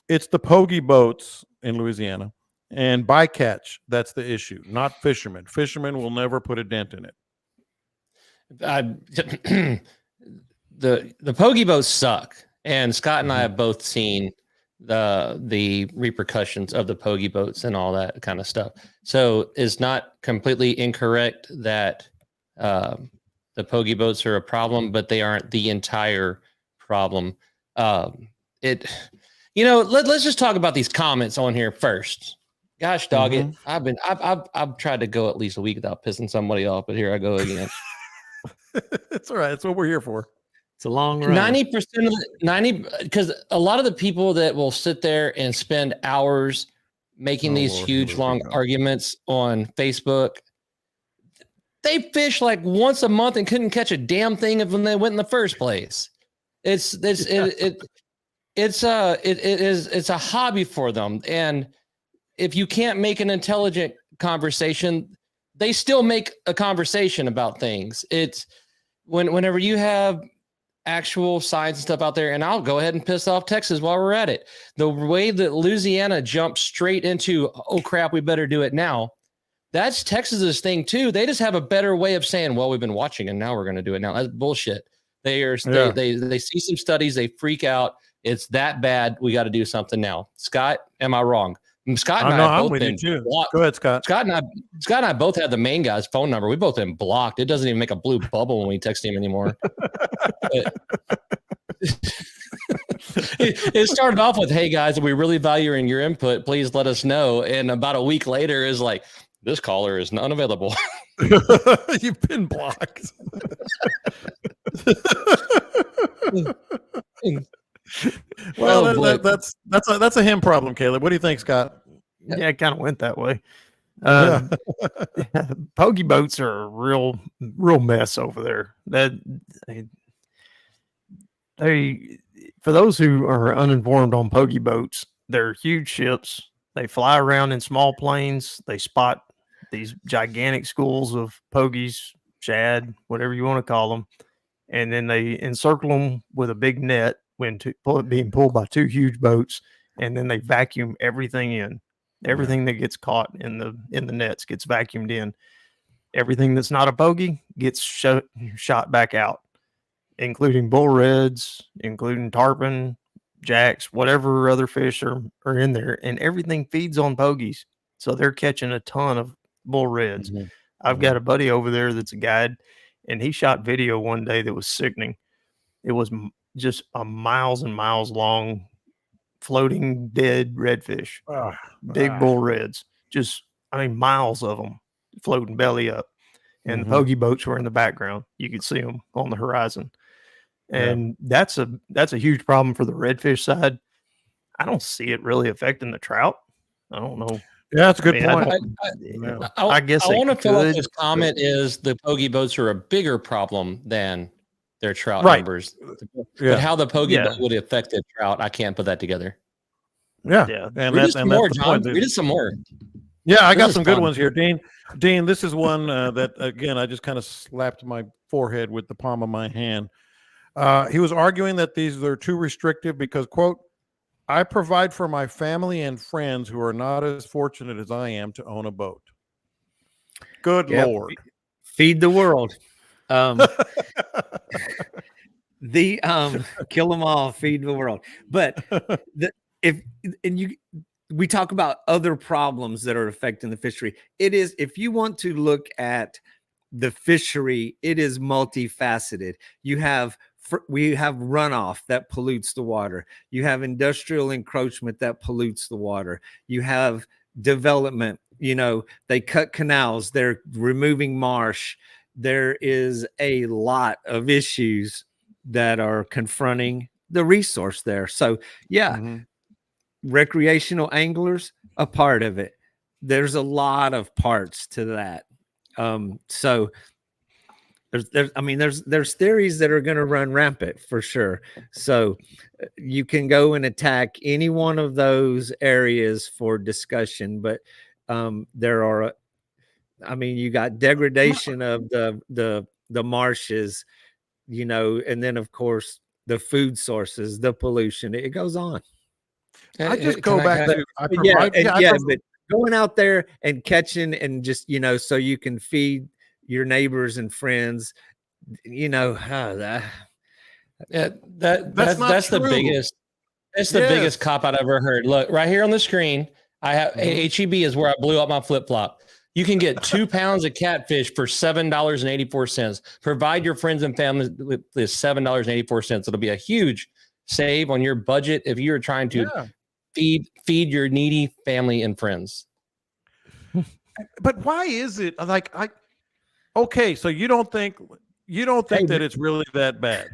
It's the pogie boats in Louisiana and bycatch. That's the issue, not fishermen. Fishermen will never put a dent in it. The pogie boats suck. And Scott and I have both seen the repercussions of the pogie boats and all that kind of stuff. So it's not completely incorrect that the pogie boats are a problem, but they aren't the entire problem. Let's just talk about these comments on here first. Gosh, dog it. I've tried to go at least a week without pissing somebody off, but here I go again. It's all right. That's what we're here for. It's a long run. 90%, because a lot of the people that will sit there and spend hours making these huge long arguments on Facebook, they fish like once a month and couldn't catch a damn thing when they went in the first place. It's a hobby for them, and if you can't make an intelligent conversation, they still make a conversation about things. It's whenever you have actual science and stuff out there, and I'll go ahead and piss off Texas while we're at it. The way that Louisiana jumped straight into, oh crap, we better do it now. That's Texas's thing too. They just have a better way of saying, well, we've been watching and now we're going to do it now. That's bullshit. They see some studies, they freak out. It's that bad. We got to do something now. Scott, am I wrong? Scott and I both been blocked. Go ahead, Scott. Scott and I both have the main guy's phone number. We've both been blocked. It doesn't even make a blue bubble when we text him anymore. It started off with, "Hey guys, we really value your input. Please let us know." And about a week later is like, "This caller is unavailable." You've been blocked. Well, that's a him problem, Caleb. What do you think, Scott? Yeah, it kind of went that way. Pogie boats are a real mess over there. They for those who are uninformed on pogie boats, they're huge ships. They fly around in small planes. They spot these gigantic schools of pogies, shad, whatever you want to call them, and then they encircle them with a big net being pulled by two huge boats, and then they vacuum everything in. Everything that gets caught in the nets gets vacuumed in. Everything that's not a pogie gets shot back out, including bull reds, including tarpon, jacks, whatever other fish are in there, and everything feeds on pogies. So they're catching a ton of bull reds. Mm-hmm. I've got a buddy over there that's a guide, and he shot video one day that was sickening. It was just a miles and miles long floating dead redfish, big bull reds, just, I mean, miles of them floating belly up. And the pokey boats were in the background. You could see them on the horizon. And that's a huge problem for the redfish side. I don't see it really affecting the trout. I don't know. Yeah, that's a good I point. I guess I want to feel like could, this comment is the pokey boats are a bigger problem than their trout Right. numbers. Yeah. But how the pokey Yeah. boat would affect the trout, I can't put that together. Yeah. Yeah. And Read that's us some and more, that's the John. point. dude. Read us some more. Yeah, I This got is some good fun. ones here, Dean. Dean, this is one that again I just kind of slapped my forehead with the palm of my hand. He was arguing that these are too restrictive because, quote, I provide for my family and friends who are not as fortunate as I am to own a boat. Good Yep. Lord. Feed the world. The kill them all, feed the world. But we talk about other problems that are affecting the fishery. It is, if you want to look at the fishery, it is multifaceted. We have runoff that pollutes the water. You have industrial encroachment that pollutes the water. You have development. They cut canals. They're removing marsh. There is a lot of issues that are confronting the resource there. So, yeah, recreational anglers, a part of it. There's a lot of parts to that. So there's theories that are going to run rampant for sure. So you can go and attack any one of those areas for discussion, but there are, you got degradation of the marshes, and then of course the food sources, the pollution, it goes on. I just go back to but going out there and catching and just so you can feed your neighbors and friends, That's not the true. biggest. That's the biggest cop I've ever heard. Look right here on the screen. I have HEB is where I blew up my flip flop. You can get 2 pounds of catfish for $7.84. Provide your friends and family with this $7.84. It'll be a huge save on your budget if you're trying to feed your needy family and friends. But why is it okay, so you don't think that it's really that bad.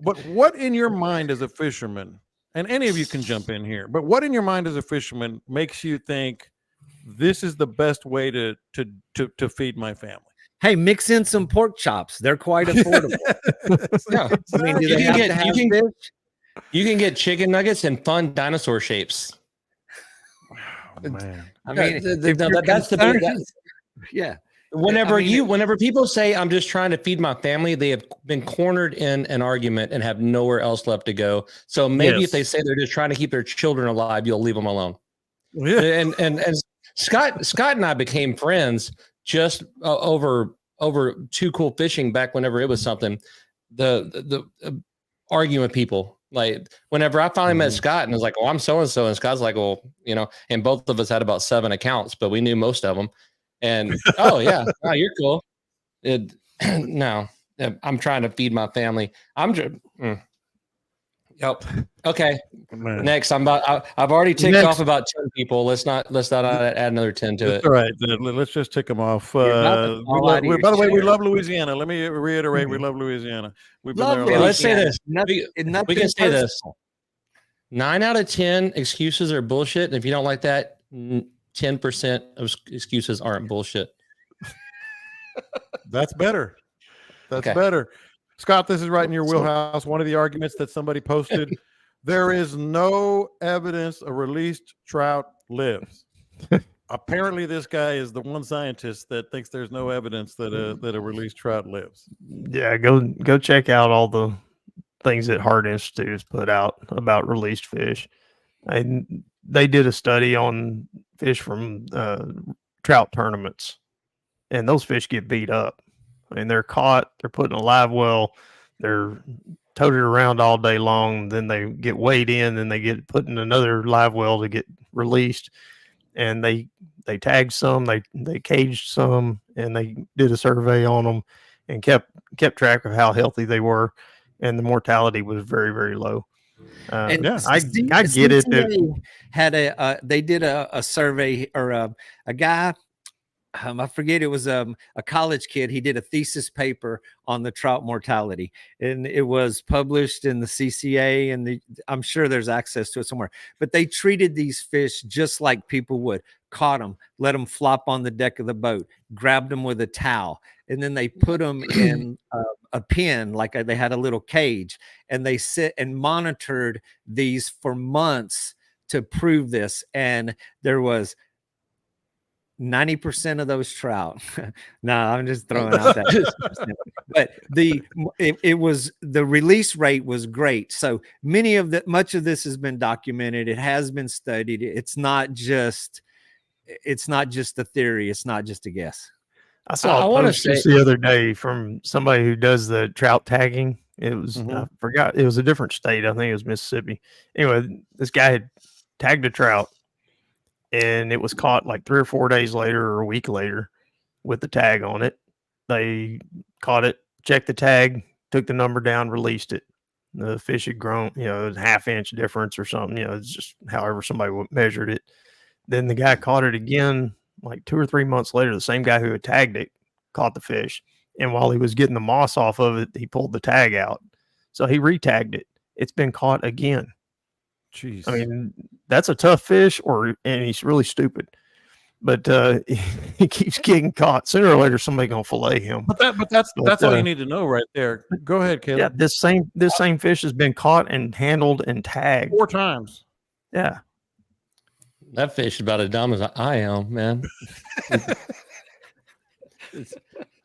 But what in your mind as a fisherman, and any of you can jump in here, but what in your mind as a fisherman makes you think this is the best way to feed my family? Hey, mix in some pork chops. They're quite affordable. Do they have to have fish? You can get chicken nuggets and fun dinosaur shapes. Oh, man. That's the big. Yeah. Whenever people say I'm just trying to feed my family, they have been cornered in an argument and have nowhere else left to go. So maybe if they say they're just trying to keep their children alive, you'll leave them alone. Yeah. And Scott and I became friends just over Too Cool Fishing back whenever it was something. The arguing with people, like whenever I finally met Scott and I was like, "Oh, I'm so and so," and Scott's like, "Well, and both of us had about 7 accounts, but we knew most of them." And oh yeah, oh, you're cool. No, I'm trying to feed my family. I'm just. Yep. Okay. Man. Next, I've already ticked off about 10 people. Let's not add another 10 to it. All right. Let's just tick them off. By the way, we love Louisiana. Let me reiterate, we love Louisiana. We've been there a lot. Let's say this. Nothing We can say this. 9 out of 10 excuses are bullshit. And if you don't like that, 10% of excuses aren't bullshit. That's better. That's Okay. better. Scott, this is right in your wheelhouse. One of the arguments that somebody posted, there is no evidence a released trout lives. Apparently, this guy is the one scientist that thinks there's no evidence that a released trout lives. Yeah, go check out all the things that Hart Institute has put out about released fish. And they did a study on fish from trout tournaments, and those fish get beat up. And they're caught, they're put in a live well, they're toted around all day long, then they get weighed in, then they get put in another live well to get released. And they tagged some, they caged some, and they did a survey on them and kept track of how healthy they were, and the mortality was very, very low. And Yeah. I get it. That, CCA had they did a survey or a guy. I forget, it was a college kid. He did a thesis paper on the trout mortality, and it was published in the CCA, and I'm sure there's access to it somewhere. But they treated these fish just like people would. Caught them, let them flop on the deck of the boat, grabbed them with a towel, and then they put them in a pen, like they had a little cage, and they sit and monitored these for months to prove this. And there was 90% of those trout. No, I'm just throwing out that. But it was, the release rate was great. So much of this has been documented. It has been studied. It's not just a theory. It's not just a guess. I saw a post just the other day from somebody who does the trout tagging. It was, I forgot, it was a different state. I think it was Mississippi. Anyway, this guy had tagged a trout, and it was caught like 3 or 4 days later or a week later with the tag on it. They caught it, checked the tag, took the number down, released it. The fish had grown, it was a half-inch difference or something. It's just however somebody measured it. Then the guy caught it again like 2 or 3 months later. The same guy who had tagged it caught the fish. And while he was getting the moss off of it, he pulled the tag out. So he re-tagged it. It's been caught again. Jeez. I mean, that's a tough fish, and he's really stupid. But he keeps getting caught. Sooner or later, somebody's gonna fillet him. But that's all you need to know right there. Go ahead, Caleb. Yeah, this same fish has been caught and handled and tagged 4 times. Yeah. That fish is about as dumb as I am, man.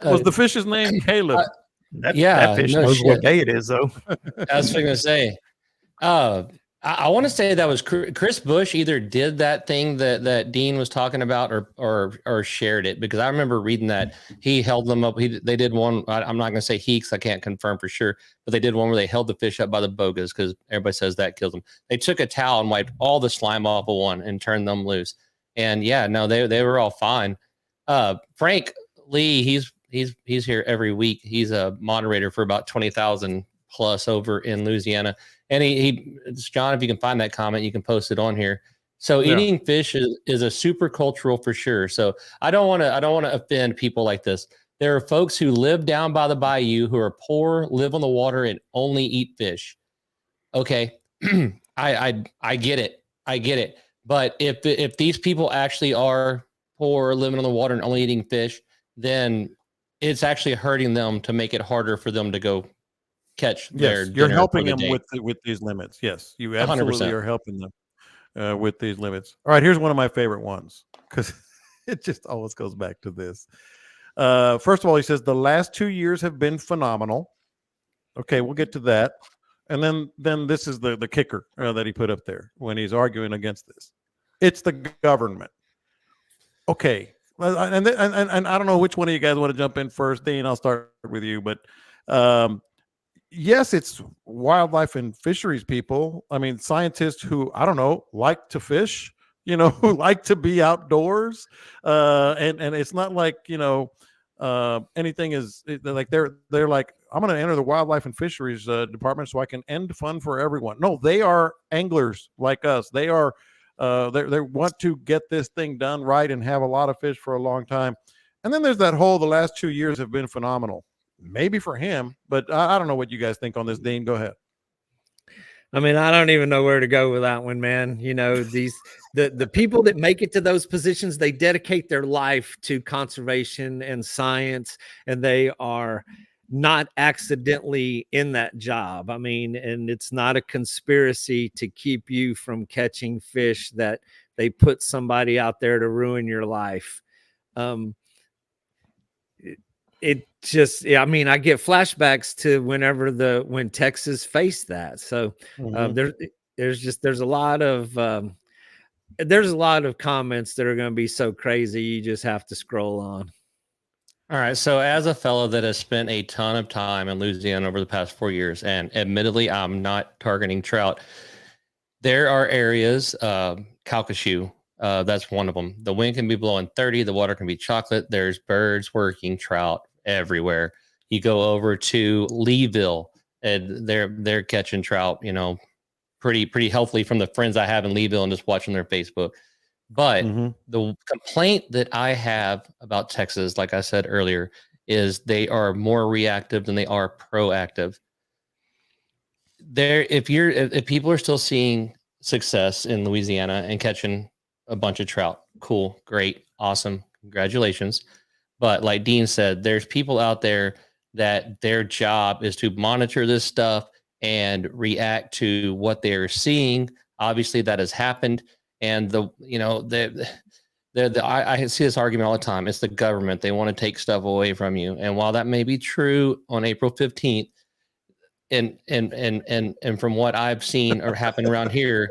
Was the fish's name Caleb? That fish knows what day it is, though. I was going to say, I want to say that was Chris Bush either did that thing that Dean was talking about or shared it, because I remember reading that he held them up. They did one. I'm not going to say he, because I can't confirm for sure, but they did one where they held the fish up by the bogas, because everybody says that kills them. They took a towel and wiped all the slime off of one and turned them loose. And yeah, no, they were all fine. Frank Lee, he's here every week. He's a moderator for about 20,000 plus over in Louisiana. And it's John, if you can find that comment, you can post it on here. So eating fish is a super cultural for sure. So I don't want to offend people like this. There are folks who live down by the bayou who are poor, live on the water, and only eat fish. Okay, I get it. I get it. But if these people actually are poor, living on the water, and only eating fish, then it's actually hurting them to make it harder for them to go catch their you're helping them day. with these limits. Yes, you absolutely 100%. are helping them with these limits. All right, here's one of my favorite ones, because it just always goes back to this. First of all, he says the last 2 years have been phenomenal. Okay, we'll get to that. And then this is the kicker that he put up there when he's arguing against this. It's the government. Okay, and I don't know which one of you guys want to jump in first. Dean, I'll start with you, but yes, it's wildlife and fisheries people. I mean, scientists who, I don't know, like to fish, who like to be outdoors. And it's not like, anything is like, they're like, I'm going to enter the wildlife and fisheries department so I can end fun for everyone. No, they are anglers like us. They are, they want to get this thing done right and have a lot of fish for a long time. And then there's that whole, the last 2 years have been phenomenal. Maybe for him, but I don't know what you guys think on this. Dean, go ahead. I mean, I don't even know where to go with that one, man. The people that make it to those positions, they dedicate their life to conservation and science, and they are not accidentally in that job. I mean, and it's not a conspiracy to keep you from catching fish that they put somebody out there to ruin your life. It just, I mean, I get flashbacks to when Texas faced that. So there's a lot of comments that are going to be so crazy. You just have to scroll on. All right. So as a fellow that has spent a ton of time in Louisiana over the past 4 years, and admittedly, I'm not targeting trout, there are areas, Calcasieu, that's one of them. The wind can be blowing 30. The water can be chocolate. There's birds working trout everywhere. You go over to Leeville, and they're catching trout, pretty healthily from the friends I have in Leeville and just watching their Facebook. But the complaint that I have about Texas, like I said earlier, is they are more reactive than they are proactive. If people are still seeing success in Louisiana and catching a bunch of trout, cool, great, awesome, congratulations. But like Dean said, there's people out there that their job is to monitor this stuff and react to what they're seeing. Obviously, that has happened, and I see this argument all the time. It's the government; they want to take stuff away from you. And while that may be true on April 15th, and from what I've seen or happen around here,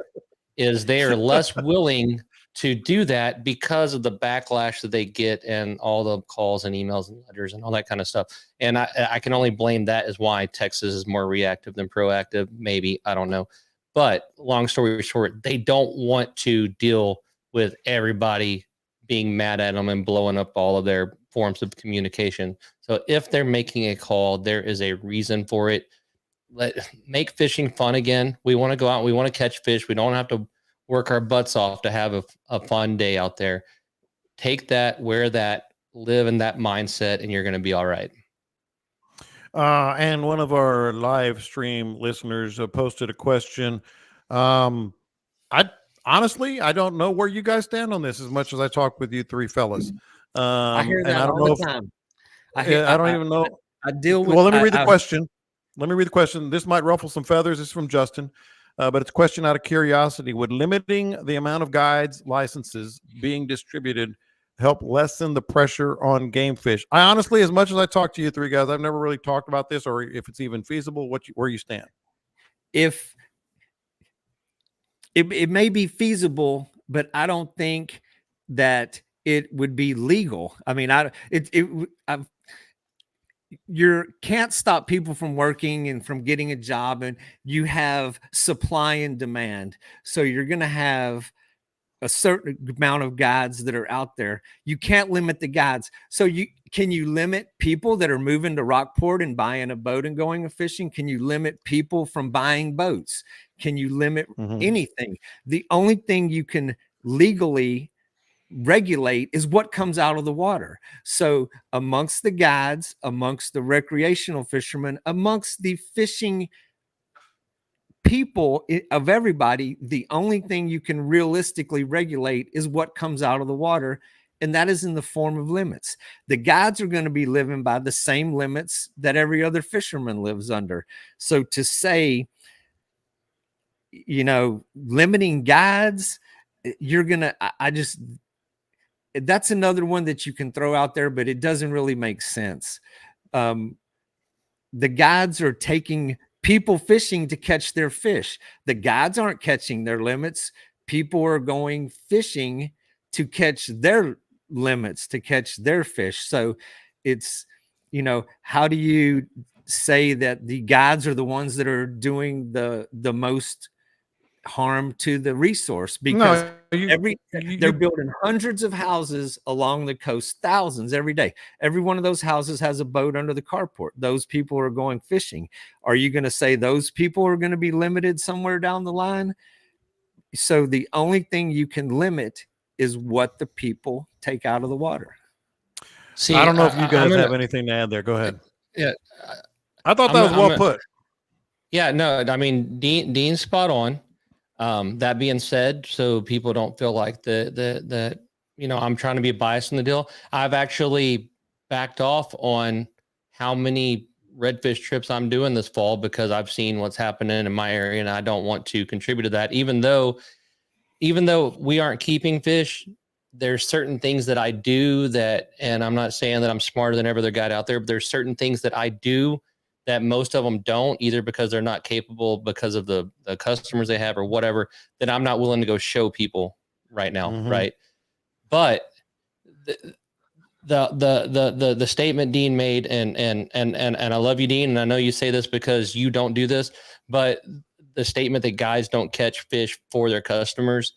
is they are less willing to do that because of the backlash that they get and all the calls and emails and letters and all that kind of stuff. And I can only blame that as why Texas is more reactive than proactive. Maybe, I don't know. But long story short, they don't want to deal with everybody being mad at them and blowing up all of their forms of communication. So if they're making a call, there is a reason for it. Make fishing fun again. We want to go out. We want to catch fish. We don't have to work our butts off to have a fun day out there. Take that, wear that, live in that mindset, and you're going to be all right. And one of our live stream listeners posted a question. I don't know where you guys stand on this as much as I talk with you three fellas. I hear that all the time. I don't even know. I deal with. Well, let me read the question. Let me read the question. This might ruffle some feathers. This is from Justin. But it's a question out of curiosity. Would limiting the amount of guides licenses being distributed help lessen the pressure on game fish? I honestly, as much as I talk to you three guys, I've never really talked about this or if it's even feasible. Where you stand? If it may be feasible, but I don't think that it would be legal. I mean, you can't stop people from working and from getting a job, and you have supply and demand. So you're going to have a certain amount of guides that are out there. You can't limit the guides. So can you limit people that are moving to Rockport and buying a boat and going fishing? Can you limit people from buying boats? Can you limit anything? The only thing you can legally regulate is what comes out of the water. So amongst the guides, amongst the recreational fishermen, amongst the fishing people of everybody, the only thing you can realistically regulate is what comes out of the water, and that is in the form of limits. The guides are going to be living by the same limits that every other fisherman lives under. So to say, limiting guides, that's another one that you can throw out there, but it doesn't really make sense. The guides are taking people fishing to catch their fish. The guides aren't catching their limits. People are going fishing to catch their limits, to catch their fish. So it's, how do you say that the guides are the ones that are doing the most harm to the resource? Because they're building hundreds of houses along the coast, thousands every day. Every one of those houses has a boat under the carport. Those people are going fishing. Are you going to say those people are going to be limited somewhere down the line? So the only thing you can limit is what the people take out of the water. See, I don't know if you guys have anything to add there. Go ahead. Yeah, I thought that was well put. Yeah, no, I mean, Dean's spot on. That being said, so people don't feel like that I'm trying to be biased in the deal, I've actually backed off on how many redfish trips I'm doing this fall because I've seen what's happening in my area and I don't want to contribute to that. Even though we aren't keeping fish, there's certain things that I do and I'm not saying that I'm smarter than every other guy out there, but there's certain things that I do that most of them don't, either because they're not capable because of the customers they have or whatever, that I'm not willing to go show people right now. Right. But the statement Dean made, and I love you, Dean, and I know you say this because you don't do this, but the statement that guys don't catch fish for their customers,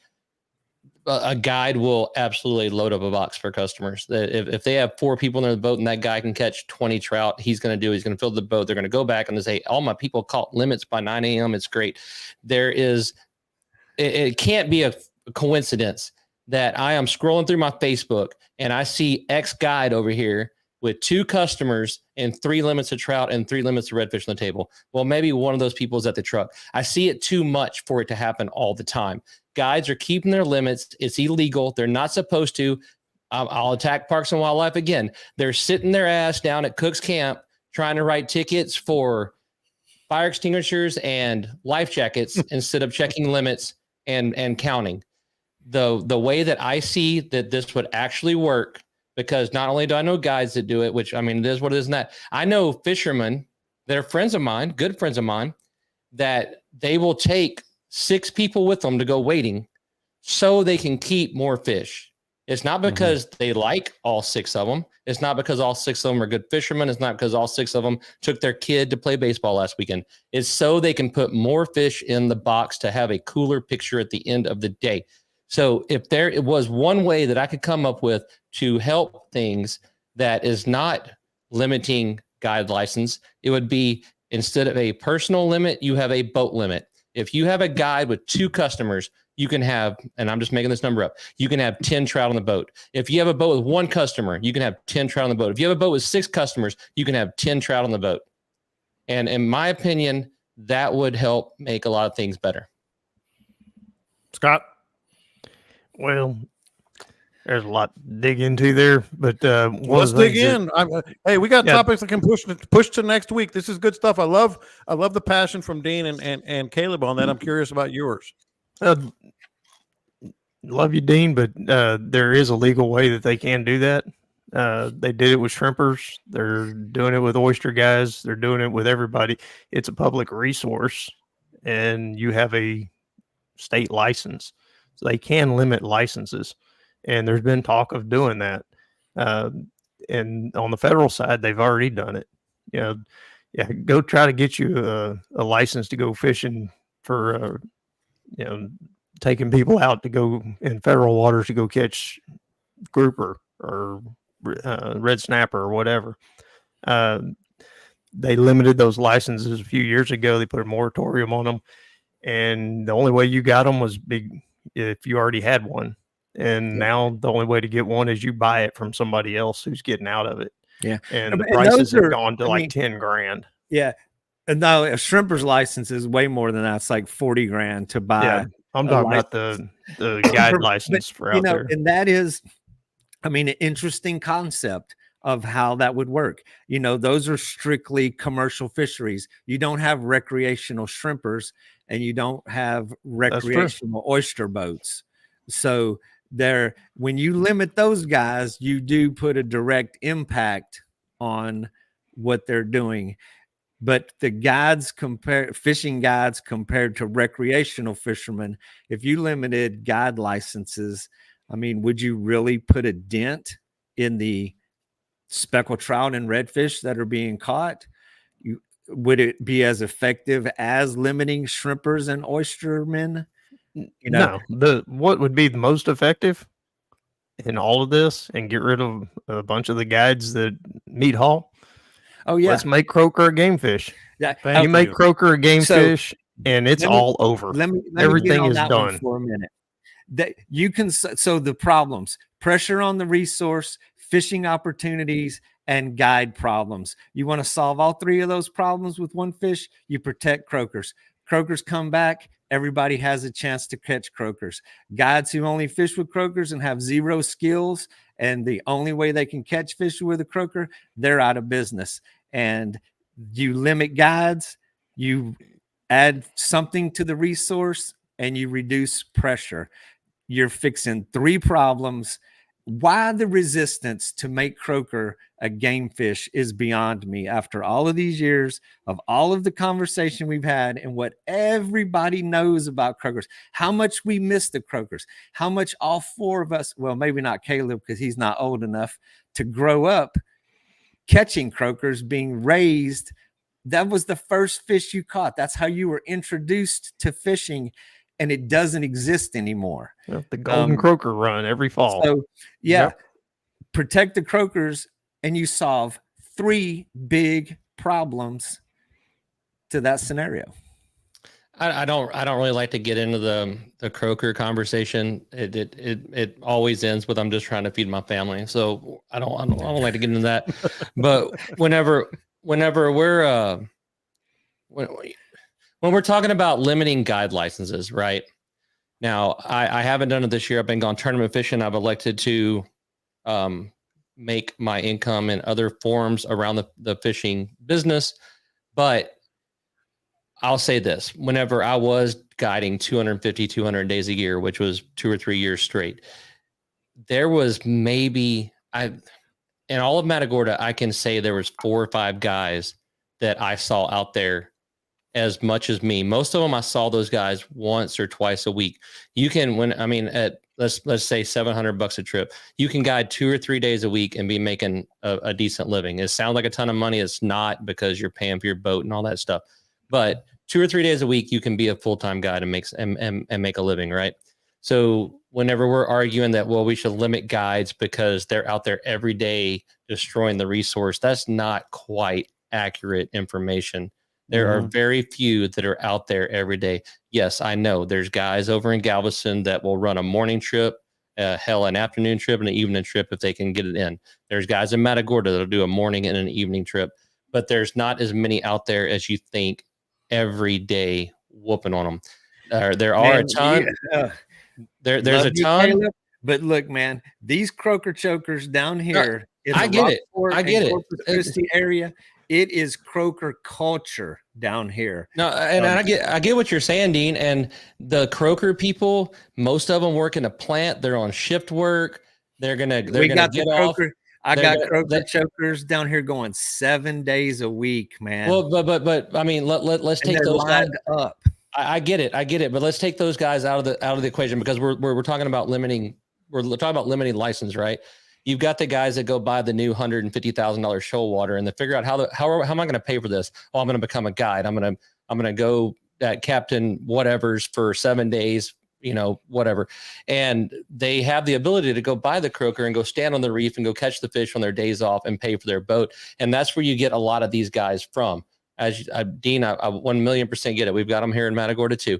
a guide will absolutely load up a box for customers. If they have 4 people in their boat and that guy can catch 20 trout, he's going to fill the boat. They're going to go back and they say, all my people caught limits by 9 a.m. It's great. It can't be a coincidence that I am scrolling through my Facebook and I see X guide over here with 2 customers and 3 limits of trout and 3 limits of redfish on the table. Well, maybe one of those people is at the truck. I see it too much for it to happen all the time. Guides are keeping their limits. It's illegal. They're not supposed to. I'll attack Parks and Wildlife again. They're sitting their ass down at Cook's Camp trying to write tickets for fire extinguishers and life jackets instead of checking limits and counting. The way that I see that this would actually work, because not only do I know guides that do it, which I mean, it is what it is. That I know fishermen that are friends of mine, good friends of mine, that they will take 6 people with them to go wading so they can keep more fish. It's not because they like all 6 of them. It's not because all 6 of them are good fishermen. It's not because all 6 of them took their kid to play baseball last weekend. It's so they can put more fish in the box to have a cooler picture at the end of the day. So if it was one way that I could come up with to help things that is not limiting guide license, it would be, instead of a personal limit, you have a boat limit. If you have a guide with 2 customers, you can have, and I'm just making this number up, you can have 10 trout on the boat. If you have a boat with 1 customer, you can have 10 trout on the boat. If you have a boat with 6 customers, you can have 10 trout on the boat. And in my opinion, that would help make a lot of things better. Scott? Well, there's a lot to dig into there, but Let's dig in. Hey, we got topics that can push to next week. This is good stuff. I love the passion from Dean and Caleb on that. I'm curious about yours. Love you, Dean, but there is a legal way that they can do that. They did it with shrimpers. They're doing it with oyster guys. They're doing it with everybody. It's a public resource, and you have a state license, so they can limit licenses. And there's been talk of doing that. And on the federal side, they've already done it. Go try to get you a license to go fishing for, taking people out to go in federal waters to go catch grouper or red snapper or whatever. They limited those licenses a few years ago. They put a moratorium on them. And the only way you got them was if you already had one. And now the only way to get one is you buy it from somebody else who's getting out of it. Yeah. And the prices have gone to like 10 grand. Yeah. And now a shrimper's license is way more than that. It's like 40 grand to buy. Yeah. I'm talking about the guide license for out there. And that is, an interesting concept of how that would work. Those are strictly commercial fisheries. You don't have recreational shrimpers and you don't have recreational oyster boats. So when you limit those guys, you do put a direct impact on what they're doing. But the fishing guides compared to recreational fishermen, if you limited guide licenses, would you really put a dent in the speckled trout and redfish that are being caught? Would it be as effective as limiting shrimpers and oystermen? No. What would be the most effective in all of this and get rid of a bunch of the guides that meet haul? Oh yeah, let's make croaker a game fish. Yeah, you make croaker a game fish, and it's all over. Everything is done for a minute. That you can. So the problems: pressure on the resource, fishing opportunities, and guide problems. You want to solve all 3 of those problems with one fish. You protect croakers. Croakers come back. Everybody has a chance to catch croakers. Guides who only fish with croakers and have 0 skills, and the only way they can catch fish with a croaker, they're out of business. And you limit guides, you add something to the resource, and you reduce pressure. You're fixing 3 problems. Why the resistance to make croaker a game fish is beyond me after all of these years of all of the conversation we've had and what everybody knows about croakers, how much we miss the croakers, how much all 4 of us, well, maybe not Caleb because he's not old enough to grow up catching croakers, being raised. That was the first fish you caught. That's how you were introduced to fishing. and it doesn't exist anymore. The golden croaker run every fall. So yeah, Yep. protect the croakers, and you solve 3 big problems to that scenario. I don't really like to get into the croaker conversation. It always ends with I'm just trying to feed my family. So I don't like to get into that. But whenever we're when we're talking about limiting guide licenses, right? Now I haven't done it this year. I've been gone tournament fishing. I've elected to make my income in other forms around the fishing business. But I'll say this, whenever I was guiding 250, 200 days a year, which was 2 or 3 years straight, there was maybe in all of Matagorda, I can say there was 4 or 5 guys that I saw out there as much as me. Most of them, I saw those guys once or twice a week. You can, at let's say $700 a trip, you can guide 2 or 3 days a week and be making a decent living. It sounds like a ton of money. It's not, because you're paying for your boat and all that stuff. But 2 or 3 days a week, you can be a full-time guide and make a living, right? So whenever we're arguing that, well, we should limit guides because they're out there every day destroying the resource, that's not quite accurate information. There are very few that are out there every day. Yes, I know there's guys over in Galveston that will run a morning trip, an afternoon trip, and an evening trip if they can get it in. There's guys in Matagorda that'll do a morning and an evening trip, but there's not as many out there as you think every day whooping on them. There are a ton. Yeah. There's a ton. Caleb, but look, man, these croaker chokers down here in I the get it. Rockport I get and it. Corpus Christi area, it is croaker culture down here. No, and I get what you're saying, Dean. And the croaker people, most of them work in a plant. They're on shift work. They're gonna get off. I got croaker chokers down here going 7 days a week, man. Well, but I mean, let's take those guys up. I get it, but let's take those guys out of the equation, because we're talking about limiting. We're talking about limiting license, right? You've got the guys that go buy the new $150,000 shoal water, and they figure out how am I going to pay for this? Oh, I'm going to become a guide. I'm going to go at Captain whatever's for 7 days, whatever. And they have the ability to go buy the croaker and go stand on the reef and go catch the fish on their days off and pay for their boat. And that's where you get a lot of these guys from. As Dean, I 1,000,000% get it. We've got them here in Matagorda too.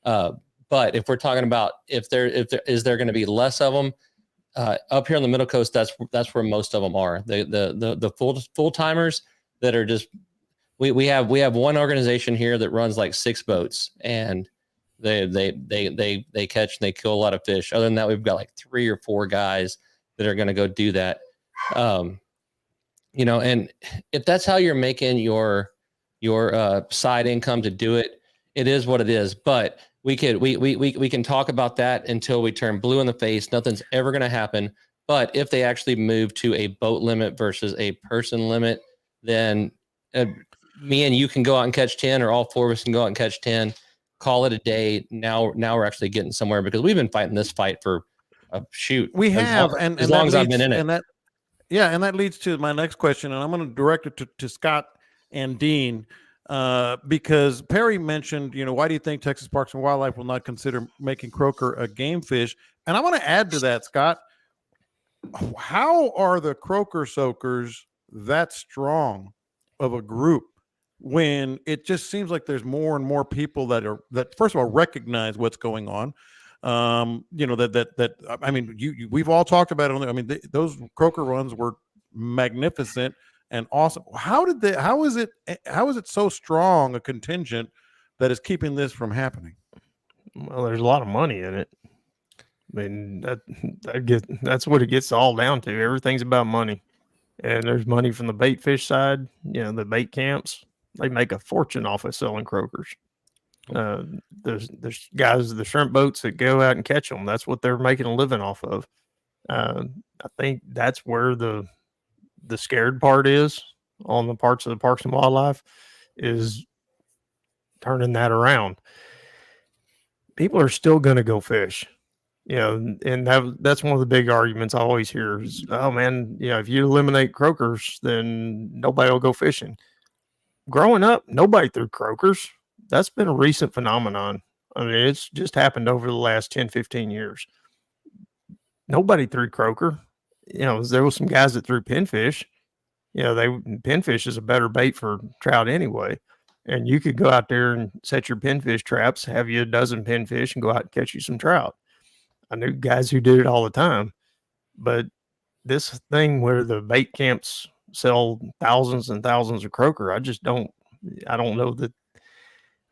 But if we're talking about is there going to be less of them up here on the Middle Coast? That's where most of them are. The full timers that are just we have one organization here that runs like 6 boats, and they catch and they kill a lot of fish. Other than that, we've got like 3 or 4 guys that are going to go do that. And if that's how you're making your side income to do it, it is what it is. But we can talk about that until we turn blue in the face. Nothing's ever going to happen. But if they actually move to a boat limit versus a person limit, then me and you can go out and catch 10, or all 4 of us can go out and catch 10. Call it a day. Now we're actually getting somewhere, because we've been fighting this fight for We have, as long as I've been in it. And that leads to my next question, and I'm going to direct it to Scott and Dean, because Perry mentioned, why do you think Texas Parks and Wildlife will not consider making croaker a game fish? And I want to add to that, Scott. How are the croaker soakers that strong of a group when it just seems like there's more and more people that first of all recognize what's going on? We've all talked about it. Those croaker runs were magnificent and awesome. How is it so strong a contingent that is keeping this from happening? Well, there's a lot of money in it. I mean, that's what it gets all down to. Everything's about money. And there's money from the bait fish side, the bait camps. They make a fortune off of selling croakers. There's guys, the shrimp boats that go out and catch them. That's what they're making a living off of. I think that's where the scared part is on the parts of the Parks and Wildlife, is turning that around. People are still going to go fish, and that's one of the big arguments I always hear is, oh man, if you eliminate croakers, then nobody will go fishing. Growing up, nobody threw croakers. That's been a recent phenomenon. I mean, it's just happened over the last 10, 15 years. Nobody threw croaker. You know, there was some guys that threw pinfish. You know, pinfish is a better bait for trout anyway. And you could go out there and set your pinfish traps, have you a dozen pinfish, and go out and catch you some trout. I knew guys who did it all the time. But this thing where the bait camps sell thousands and thousands of croaker, I don't know that.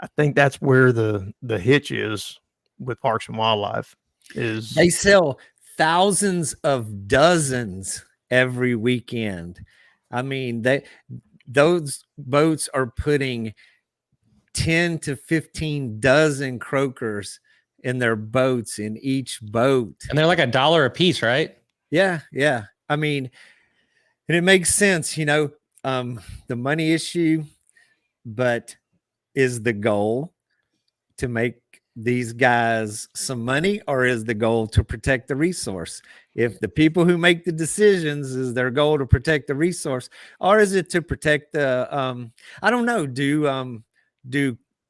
I think that's where the hitch is with Parks and Wildlife is They sell thousands of dozens every weekend. I mean, those boats are putting 10 to 15 dozen croakers in their boats in each boat. And they're like $1 a piece, right? Yeah. I mean, and it makes sense, you know, the money issue, but is the goal to make these guys some money, or is the goal to protect the resource? If the people who make the decisions is their goal to protect the resource, or is it to protect the I don't know, do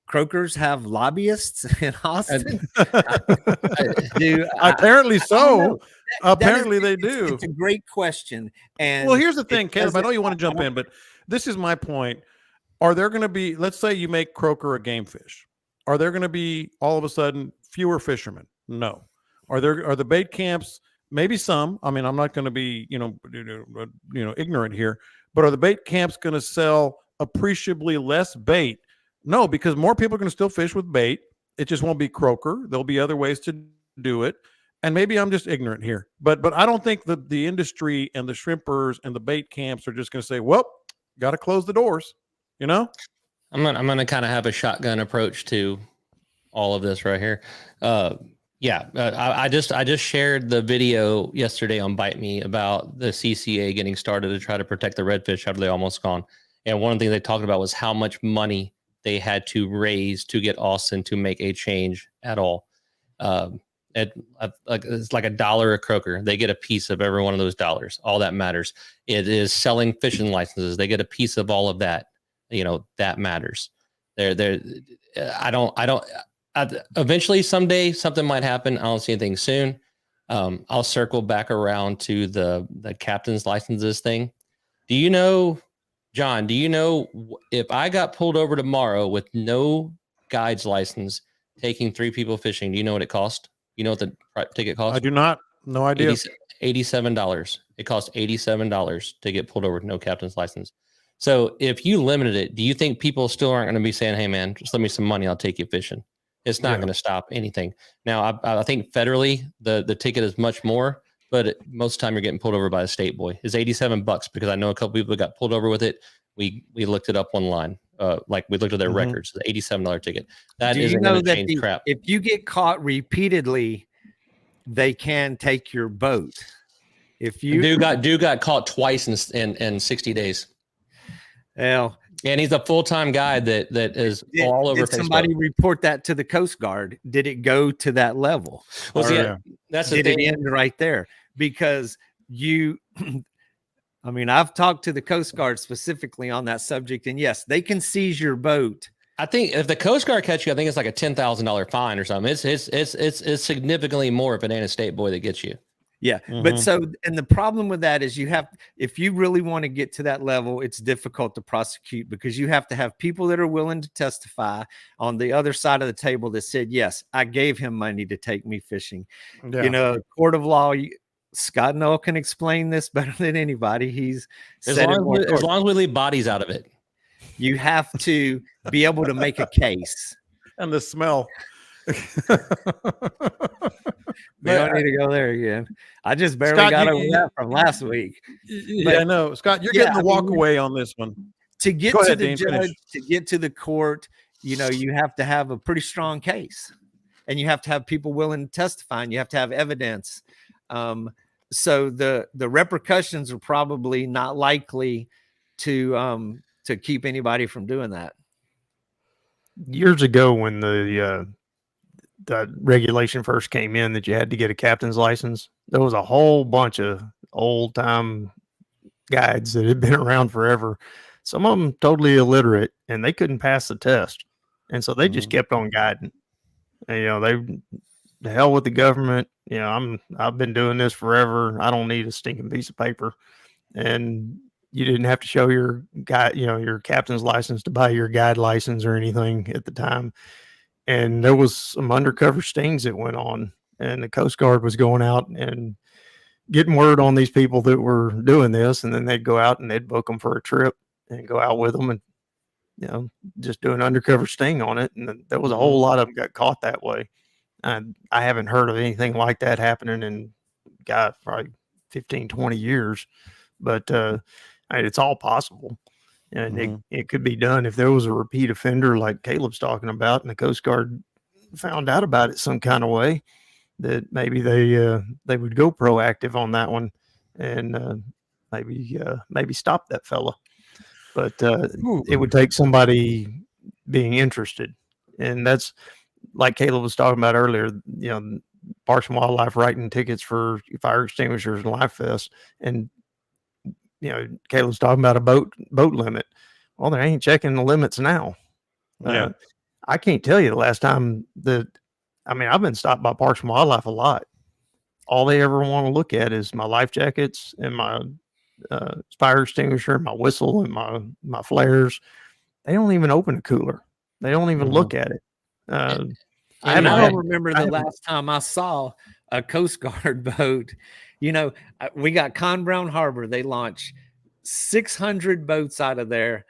croakers have lobbyists in Austin? Apparently so. That Apparently they do. It's a great question. And Well, here's the thing, it Caleb. I know you want to doesn't- jump in, but this is my point. Are there going to be, let's say you make croaker a game fish. Are there going to be all of a sudden fewer fishermen? No. Are the bait camps, maybe some, I mean, I'm not going to be, ignorant here, but are the bait camps going to sell appreciably less bait? No, because more people are going to still fish with bait. It just won't be croaker. There'll be other ways to do it. And maybe I'm just ignorant here, but I don't think that the industry and the shrimpers and the bait camps are just going to say, well, got to close the doors, you know? I'm gonna kind of have a shotgun approach to all of this right here. I just shared the video yesterday on Bite Me about the CCA getting started to try to protect the redfish after they almost gone. And one of the things they talked about was how much money they had to raise to get Austin to make a change at all. It's like $1 a croaker. They get a piece of every one of those dollars. All that matters. It is selling fishing licenses. They get a piece of all of that. You know, that matters. Eventually someday something might happen. I don't see anything soon. I'll circle back around to the captain's licenses thing. Do you know, John, if I got pulled over tomorrow with no guide's license taking 3 people fishing, do you know what it cost? You know what the ticket cost? I do not. No idea. $87. It costs $87 to get pulled over with no captain's license. So if you limited it, do you think people still aren't going to be saying, hey, man, just let me some money, I'll take you fishing? It's not going to stop anything. Now, I think federally, the ticket is much more, but most of the time you're getting pulled over by a state boy. It's $87 because I know a couple people got pulled over with it. We looked it up online. We looked at their records. The $87 ticket. That isn't going to change crap. If you get caught repeatedly, they can take your boat. If you dude got caught twice in 60 days. Well, and he's a full-time guy that is all over Facebook. Did somebody report that to the Coast Guard? Did it go to that level? Well, that's the thing. It end right there? Because I've talked to the Coast Guard specifically on that subject, and yes, they can seize your boat. I think if the Coast Guard catch you, I think it's like a $10,000 fine or something. It's significantly more if it ain't a state boy that gets you. Yeah. But and the problem with that is if you really want to get to that level, it's difficult to prosecute because you have to have people that are willing to testify on the other side of the table that said, yes, I gave him money to take me fishing. Yeah. Court of law, Scott Noel can explain this better than anybody. He's as long as we leave bodies out of it. You have to be able to make a case. And the smell. We don't need to go there again. I just barely got over that from last week. Yeah, I know. Scott, you're getting the walk away on this one. To get to the judge, to get to the court, you have to have a pretty strong case. And you have to have people willing to testify, and you have to have evidence. So the repercussions are probably not likely to keep anybody from doing that. Years ago, when the regulation first came in that you had to get a captain's license, there was a whole bunch of old time guides that had been around forever. Some of them totally illiterate, and they couldn't pass the test, and so they just kept on guiding. And, the hell with the government. I've been doing this forever. I don't need a stinking piece of paper. And you didn't have to show your guide, your captain's license to buy your guide license or anything at the time. And there was some undercover stings that went on, and the Coast Guard was going out and getting word on these people that were doing this, and then they'd go out and they'd book them for a trip and go out with them and just do an undercover sting on it. And there was a whole lot of them got caught that way. And I haven't heard of anything like that happening in probably 15, 20 years, but it's all possible. And it could be done if there was a repeat offender like Caleb's talking about, and the Coast Guard found out about it some kind of way, that maybe they would go proactive on that one and maybe stop that fella. But it would take somebody being interested, and that's like Caleb was talking about earlier. Parks and Wildlife writing tickets for fire extinguishers and Life Fest, and Caleb's talking about a boat limit. Well, they ain't checking the limits now. Yeah. I can't tell you the last time I've been stopped by Parks and Wildlife a lot. All they ever want to look at is my life jackets and my fire extinguisher, my whistle, and my flares. They don't even open a cooler. They don't even look at it. I don't remember the last time I saw a Coast Guard boat. We got Con Brown Harbor. They launch 600 boats out of there.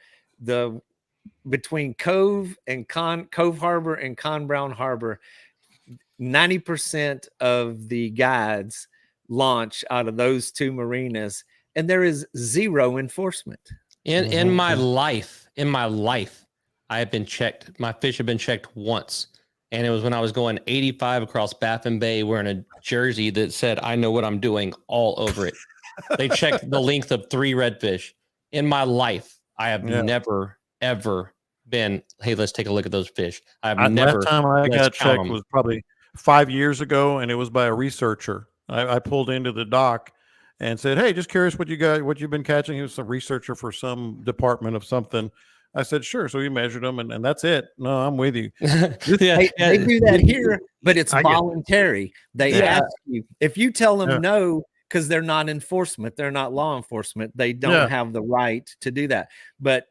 Between Cove Harbor and Con Brown Harbor, 90% of the guides launch out of those two marinas, and there is zero enforcement. In my life, I have been checked. My fish have been checked once. And it was when I was going 85 across Baffin Bay wearing a jersey that said, "I know what I'm doing," all over it. They checked the length of 3 redfish. In my life, I have never, ever been, "Hey, let's take a look at those fish." I've never. Last time I got checked was probably 5 years ago, and it was by a researcher. I pulled into the dock and said, "Hey, just curious what you've been catching." He was a researcher for some department of something. I said, "Sure." So we measured them, and that's it. No, I'm with you. They do that here, but it's voluntary. They ask you. If you tell them no, because they're not enforcement, they're not law enforcement, they don't have the right to do that. But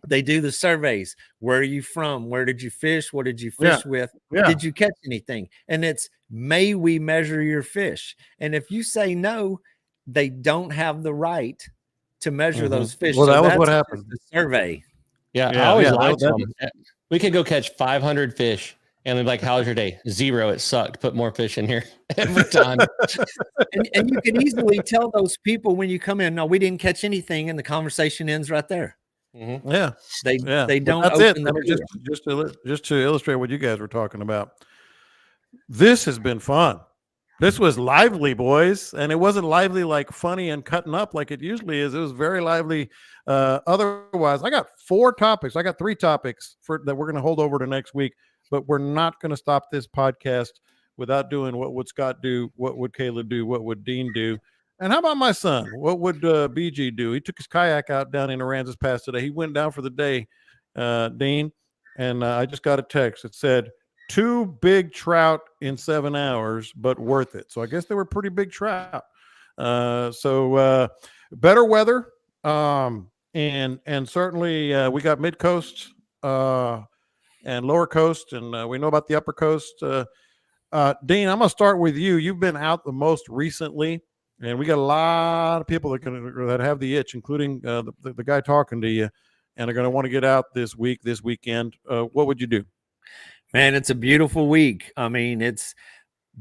they do the surveys. Where are you from? Where did you fish? What did you fish with? Did you catch anything? And it's, may we measure your fish? And if you say no, they don't have the right to measure those fish. Well, so that was what happened. The survey. I always like them. We could go catch 500 fish and they're like, "How's your day?" 0. It sucked. Put more fish in here every time. and you can easily tell those people when you come in, "No, we didn't catch anything," and the conversation ends right there. Yeah, they don't. That's open it. Just to illustrate what you guys were talking about. This has been fun. This was lively, boys, and it wasn't lively like funny and cutting up like it usually is. It was very lively. Otherwise, I got 4 topics. I got 3 topics that we're going to hold over to next week, but we're not going to stop this podcast without doing what would Scott do, what would Caleb do, what would Dean do, and how about my son? What would BG do? He took his kayak out down in Aransas Pass today. He went down for the day, Dean, and I just got a text. It said, 2 big trout in 7 hours, but worth it. So I guess they were pretty big trout. So better weather. And certainly we got mid coast and lower coast, and we know about the upper coast. Dean, I'm gonna start with you. You've been out the most recently, and we got a lot of people that have the itch, including the guy talking to you, and are going to want to get out this weekend. What would you do? Man, it's a beautiful week. I mean, it's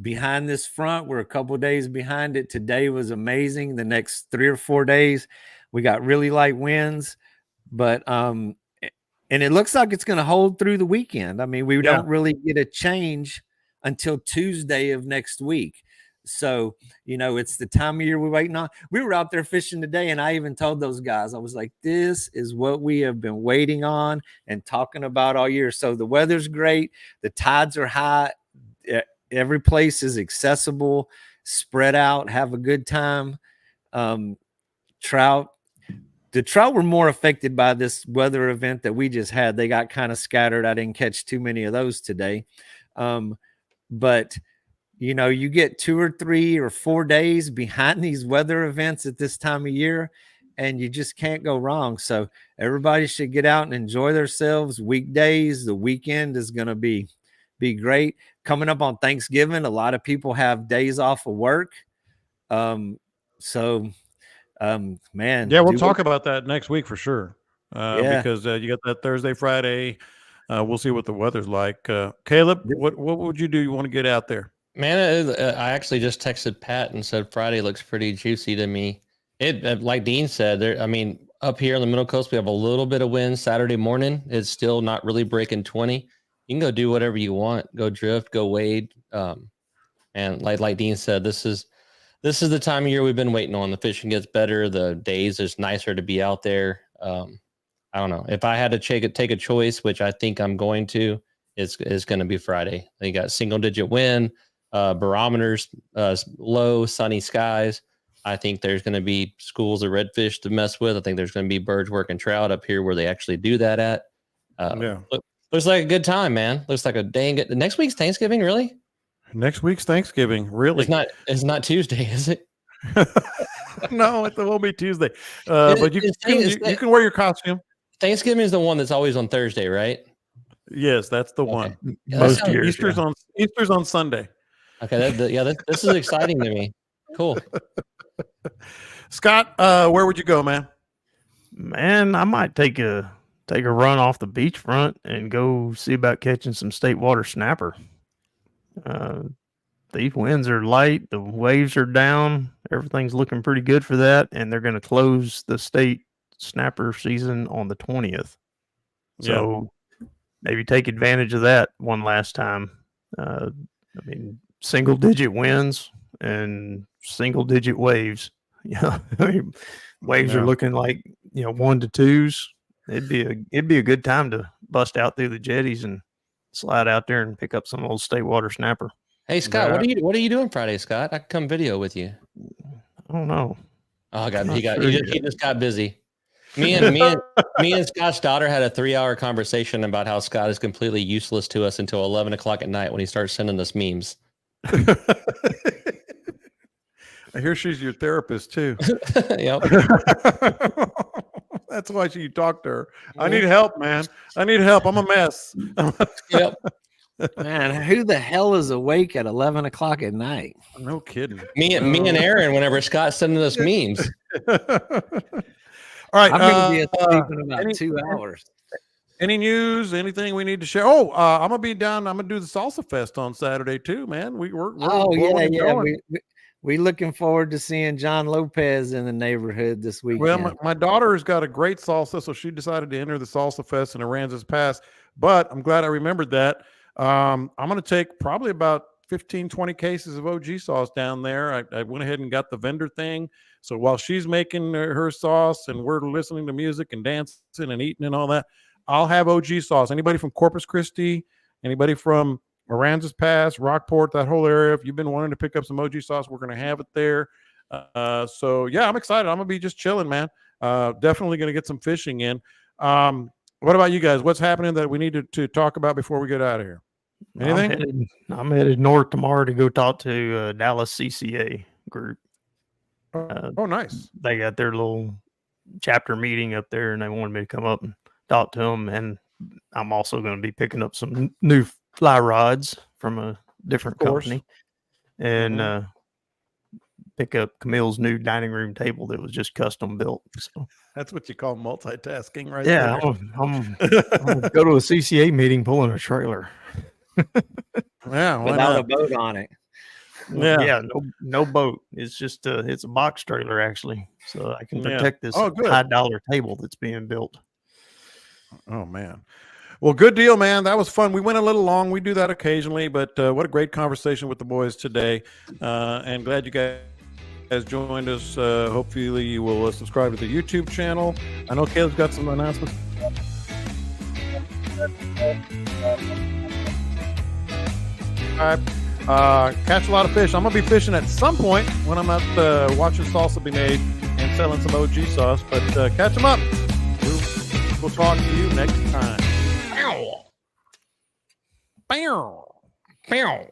behind this front. We're a couple of days behind it. Today was amazing. The next 3 or 4 days, we got really light winds, but and it looks like it's going to hold through the weekend. I mean, we don't really get a change until Tuesday of next week. So, it's the time of year we're waiting on. We were out there fishing today, and I even told those guys, I was like, this is what we have been waiting on and talking about all year. So the weather's great. The tides are high. Every place is accessible, spread out, have a good time. The trout were more affected by this weather event that we just had. They got kind of scattered. I didn't catch too many of those today. But you get 2 or 3 or 4 days behind these weather events at this time of year, and you just can't go wrong. So everybody should get out and enjoy themselves. Weekdays, the weekend is going to be great. Coming up on Thanksgiving, a lot of people have days off of work. Man, Yeah, we'll talk about that next week for sure. Because you got that Thursday, Friday. We'll see what the weather's like. Caleb, what would you do? You want to get out there? Man, I actually just texted Pat and said Friday looks pretty juicy to me. It, like Dean said, up here in the Middle Coast, we have a little bit of wind. Saturday morning, it's still not really breaking 20. You can go do whatever you want. Go drift, go wade. And like Dean said, this is the time of year we've been waiting on. The fishing gets better. The days is nicer to be out there. I don't know. If I had to take a choice, which I think I'm going to, it's going to be Friday. You got single-digit wind. Barometers low, sunny skies. I think there's going to be schools of redfish to mess with. I think there's going to be birds working trout up here where they actually do that at. Looks like a good time, man. Looks like a dang good. Next week's Thanksgiving, really? Next week's Thanksgiving, really? It's not Tuesday, is it? No, it won't be Tuesday. But you can wear your costume. Thanksgiving is the one that's always on Thursday, right? Yes, that's the one. Yeah, most years. Easter's on Sunday. Okay, this is exciting to me. Cool. Scott, where would you go, man? Man, I might take a run off the beachfront and go see about catching some state water snapper. These winds are light, the waves are down, everything's looking pretty good for that, and they're going to close the state snapper season on the 20th. So maybe take advantage of that one last time. Single digit winds and single digit waves. Waves are looking like 1 to 2s. It'd be a good time to bust out through the jetties and slide out there and pick up some old state water snapper. Hey Scott, what are you doing Friday, Scott? I can come video with you. I don't know. Oh God, he just got busy. Me and Scott's daughter had a 3-hour conversation about how Scott is completely useless to us until 11 o'clock at night when he starts sending us memes. I hear she's your therapist too. Yep. That's why you talk to her. I need help, man. I need help. I'm a mess. Yep. Man, who the hell is awake at 11 o'clock at night? No kidding. Me and Aaron, whenever Scott's sending us memes. All right. I'm going to be asleep in about 2 hours. Any news? Anything we need to share? Oh, I'm gonna be down. I'm gonna do the Salsa Fest on Saturday too, man. We're We looking forward to seeing John Lopez in the neighborhood this weekend. Well, my daughter has got a great salsa, so she decided to enter the Salsa Fest in Aransas Pass. But I'm glad I remembered that. I'm going to take probably about 15, 20 cases of OG sauce down there. I went ahead and got the vendor thing. So while she's making her sauce and we're listening to music and dancing and eating and all that, I'll have OG sauce. Anybody from Corpus Christi, anybody from Aransas Pass, Rockport, that whole area, if you've been wanting to pick up some OG sauce, we're going to have it there. So, yeah, I'm excited. I'm going to be just chilling, man. Definitely going to get some fishing in. What about you guys? What's happening that we need to talk about before we get out of here? Anything? I'm headed north tomorrow to go talk to Dallas CCA group. Oh, nice. They got their little chapter meeting up there, and they wanted me to come up and talk to them. And I'm also going to be picking up some new fly rods from a different company, and pick up Camille's new dining room table that was just custom built. So that's what you call multitasking, right? Yeah, I'm gonna go to a CCA meeting pulling a trailer. Yeah, without a boat on it. Yeah, no boat. It's just it's a box trailer actually, so I can protect this $high table that's being built. Oh man. Well, good deal, man. That was fun. We went a little long. We do that occasionally, but what a great conversation with the boys today. And glad you guys joined us. Hopefully you will subscribe to the YouTube channel. I know Caleb's got some announcements. All right. Catch a lot of fish. I'm going to be fishing at some point when I'm out watching salsa be made and selling some OG sauce, but catch them up. We'll talk to you next time. Bow. Meow.